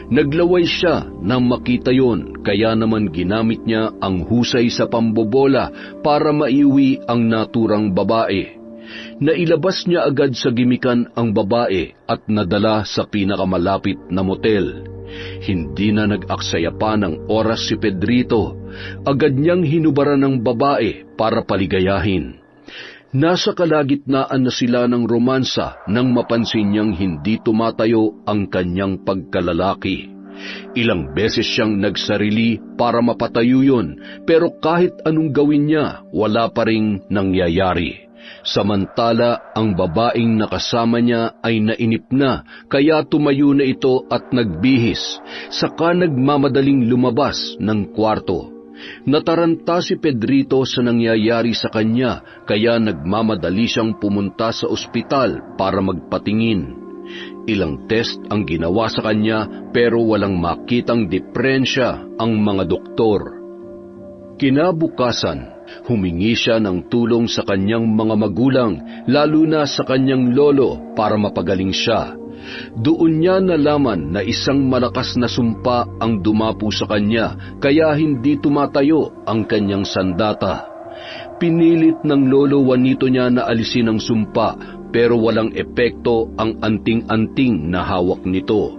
Naglaway siya nang makita yon kaya naman ginamit niya ang husay sa pambobola para maiuwi ang naturang babae. Nailabas niya agad sa gimikan ang babae at nadala sa pinakamalapit na motel. Hindi na nag-aksaya pa ng oras si Pedrito. Agad niyang hinubaran ng babae para paligayahin. Nasa kalagitnaan na sila ng romansa nang mapansin niyang hindi tumatayo ang kanyang pagkalalaki. Ilang beses siyang nagsarili para mapatayo yun, pero kahit anong gawin niya, wala pa ring nangyayari. Samantala, ang babaeng nakasama niya ay nainip na, kaya tumayo na ito at nagbihis, saka nagmamadaling lumabas ng kwarto. Nataranta si Pedrito sa nangyayari sa kanya, kaya nagmamadali siyang pumunta sa ospital para magpatingin. Ilang test ang ginawa sa kanya pero walang makitang diferensya ang mga doktor. Kinabukasan, humingi siya ng tulong sa kanyang mga magulang, lalo na sa kanyang lolo para mapagaling siya. Doon niya nalaman na isang malakas na sumpa ang dumapo sa kanya, kaya hindi tumatayo ang kanyang sandata. Pinilit ng lolo Juanito niya na alisin ang sumpa, pero walang epekto ang anting-anting na hawak nito.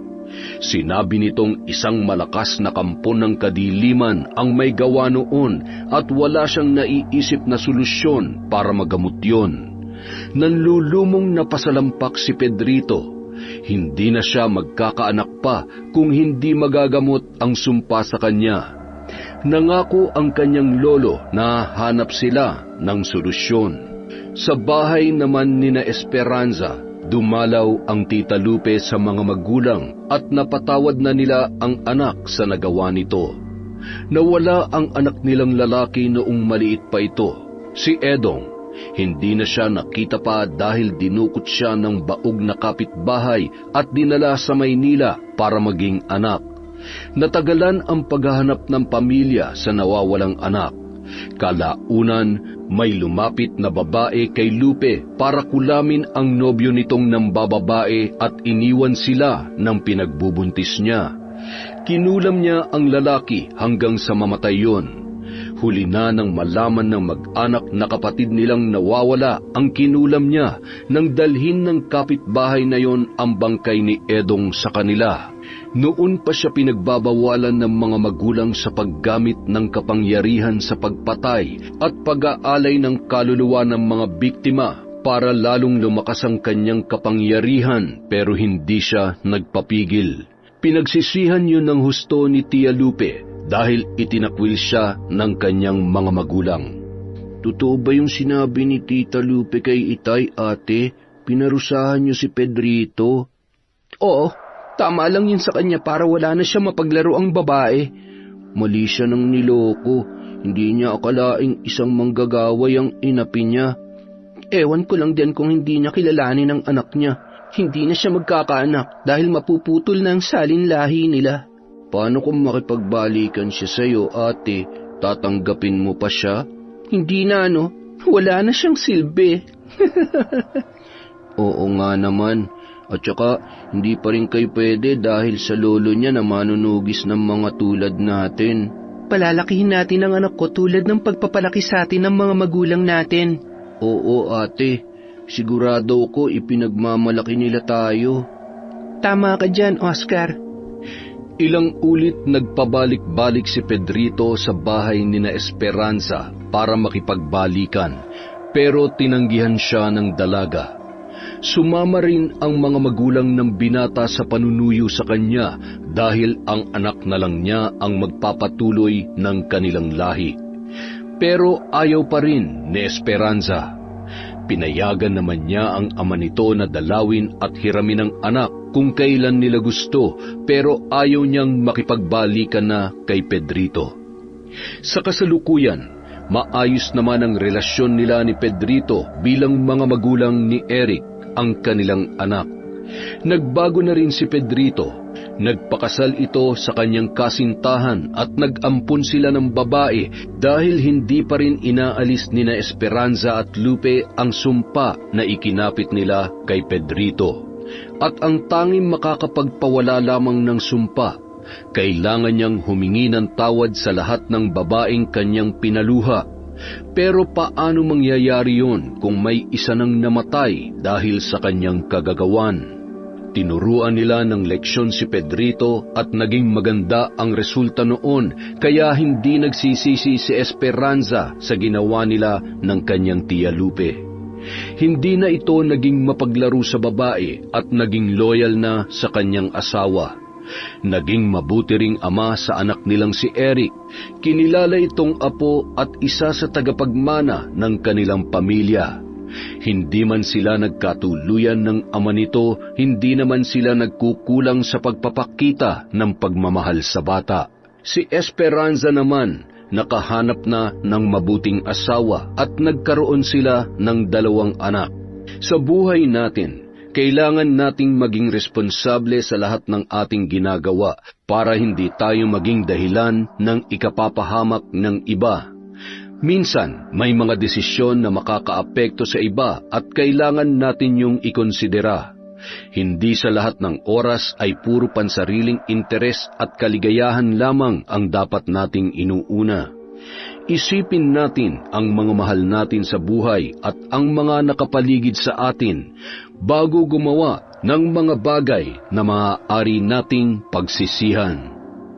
Sinabi nitong isang malakas na kampo ng kadiliman ang may gawa noon at wala siyang naiisip na solusyon para magamot yun. Nanlulumong napasalampak si Pedrito. Hindi na siya magkakaanak pa kung hindi magagamot ang sumpa sa kanya. Nangako ang kanyang lolo na hanap sila ng solusyon. Sa bahay naman ni na Esperanza, dumalaw ang Tita Lupe sa mga magulang at napatawad na nila ang anak sa nagawa nito. Nawala ang anak nilang lalaki noong maliit pa ito, si Edong. Hindi na siya nakita pa dahil dinukot siya ng baog na kapitbahay at dinala sa Maynila para maging anak. Natagalan ang paghahanap ng pamilya sa nawawalang anak. Kalaunan, may lumapit na babae kay Lupe para kulamin ang nobyo nitong nambababae at iniwan sila ng pinagbubuntis niya. Kinulam niya ang lalaki hanggang sa mamatay yun. Huli na nang malaman ng mag-anak na kapatid nilang nawawala ang kinulam niya nang dalhin ng kapitbahay na yon ang bangkay ni Edong sa kanila. Noon pa siya pinagbabawalan ng mga magulang sa paggamit ng kapangyarihan sa pagpatay at pag-aalay ng kaluluwa ng mga biktima para lalong lumakas ang kanyang kapangyarihan, pero hindi siya nagpapigil. Pinagsisihan yun ng husto ni Tia Lupe dahil itinakwil siya ng kanyang mga magulang. Totoo ba yung sinabi ni Tita Lupe kay Itay, ate? Pinarusahan niyo si Pedrito? Oo, tama lang yun sa kanya para wala na siya mapaglaro ang babae. Mali siya ng niloko. Hindi niya akalaing isang manggagaway ang inapi niya. Ewan ko lang din kung hindi niya kilalanin ang anak niya. Hindi na siya magkakaanak dahil mapuputol na ang salinlahi nila. Paano kung makipagbalikan siya sa'yo, ate? Tatanggapin mo pa siya? Hindi na, no? Wala na siyang silbi. Oo nga naman. At saka, hindi pa rin kayo pwede dahil sa lolo niya na manunugis ng mga tulad natin. Palalakihin natin ang anak ko tulad ng pagpapalaki sa atin ng mga magulang natin. Oo, ate. Sigurado ko ipinagmamalaki nila tayo. Tama ka dyan, Oscar. Ilang ulit nagpabalik-balik si Pedrito sa bahay ni na Esperanza para makipagbalikan, pero tinanggihan siya ng dalaga. Sumama rin ang mga magulang ng binata sa panunuyo sa kanya dahil ang anak na lang niya ang magpapatuloy ng kanilang lahi. Pero ayaw pa rin ni Esperanza. Pinayagan naman niya ang ama nito na dalawin at hiramin ang anak kung kailan nila gusto, pero ayaw niyang makipagbalikan na kay Pedrito. Sa kasalukuyan, maayos naman ang relasyon nila ni Pedrito bilang mga magulang ni Eric, ang kanilang anak. Nagbago na rin si Pedrito. Nagpakasal ito sa kanyang kasintahan at nag-ampon sila ng babae dahil hindi pa rin inaalis ni na Esperanza at Lupe ang sumpa na ikinapit nila kay Pedrito. At ang tanging makakapagpawala lamang ng sumpa, kailangan niyang humingi ng tawad sa lahat ng babaeng kanyang pinaluha Pero paano mangyayari yun kung may isa nang namatay dahil sa kanyang kagagawan? Tinuruan nila ng leksyon si Pedrito at naging maganda ang resulta noon, kaya hindi nagsisisi si Esperanza sa ginawa nila ng kanyang Tia Lupe. Hindi na ito naging mapaglaro sa babae at naging loyal na sa kanyang asawa. Naging mabuti ring ama sa anak nilang si Eric. Kinilala itong apo at isa sa tagapagmana ng kanilang pamilya. Hindi man sila nagkatuluyan ng ama nito, hindi naman sila nagkukulang sa pagpapakita ng pagmamahal sa bata. Si Esperanza naman, nakahanap na ng mabuting asawa at nagkaroon sila ng 2 anak. Sa buhay natin, kailangan nating maging responsable sa lahat ng ating ginagawa para hindi tayo maging dahilan ng ikapapahamak ng iba. Minsan, may mga desisyon na makakaapekto sa iba at kailangan natin yung ikonsidera. Hindi sa lahat ng oras ay puro pansariling interes at kaligayahan lamang ang dapat nating inuuna. Isipin natin ang mga mahal natin sa buhay at ang mga nakapaligid sa atin bago gumawa ng mga bagay na maaari nating pagsisihan.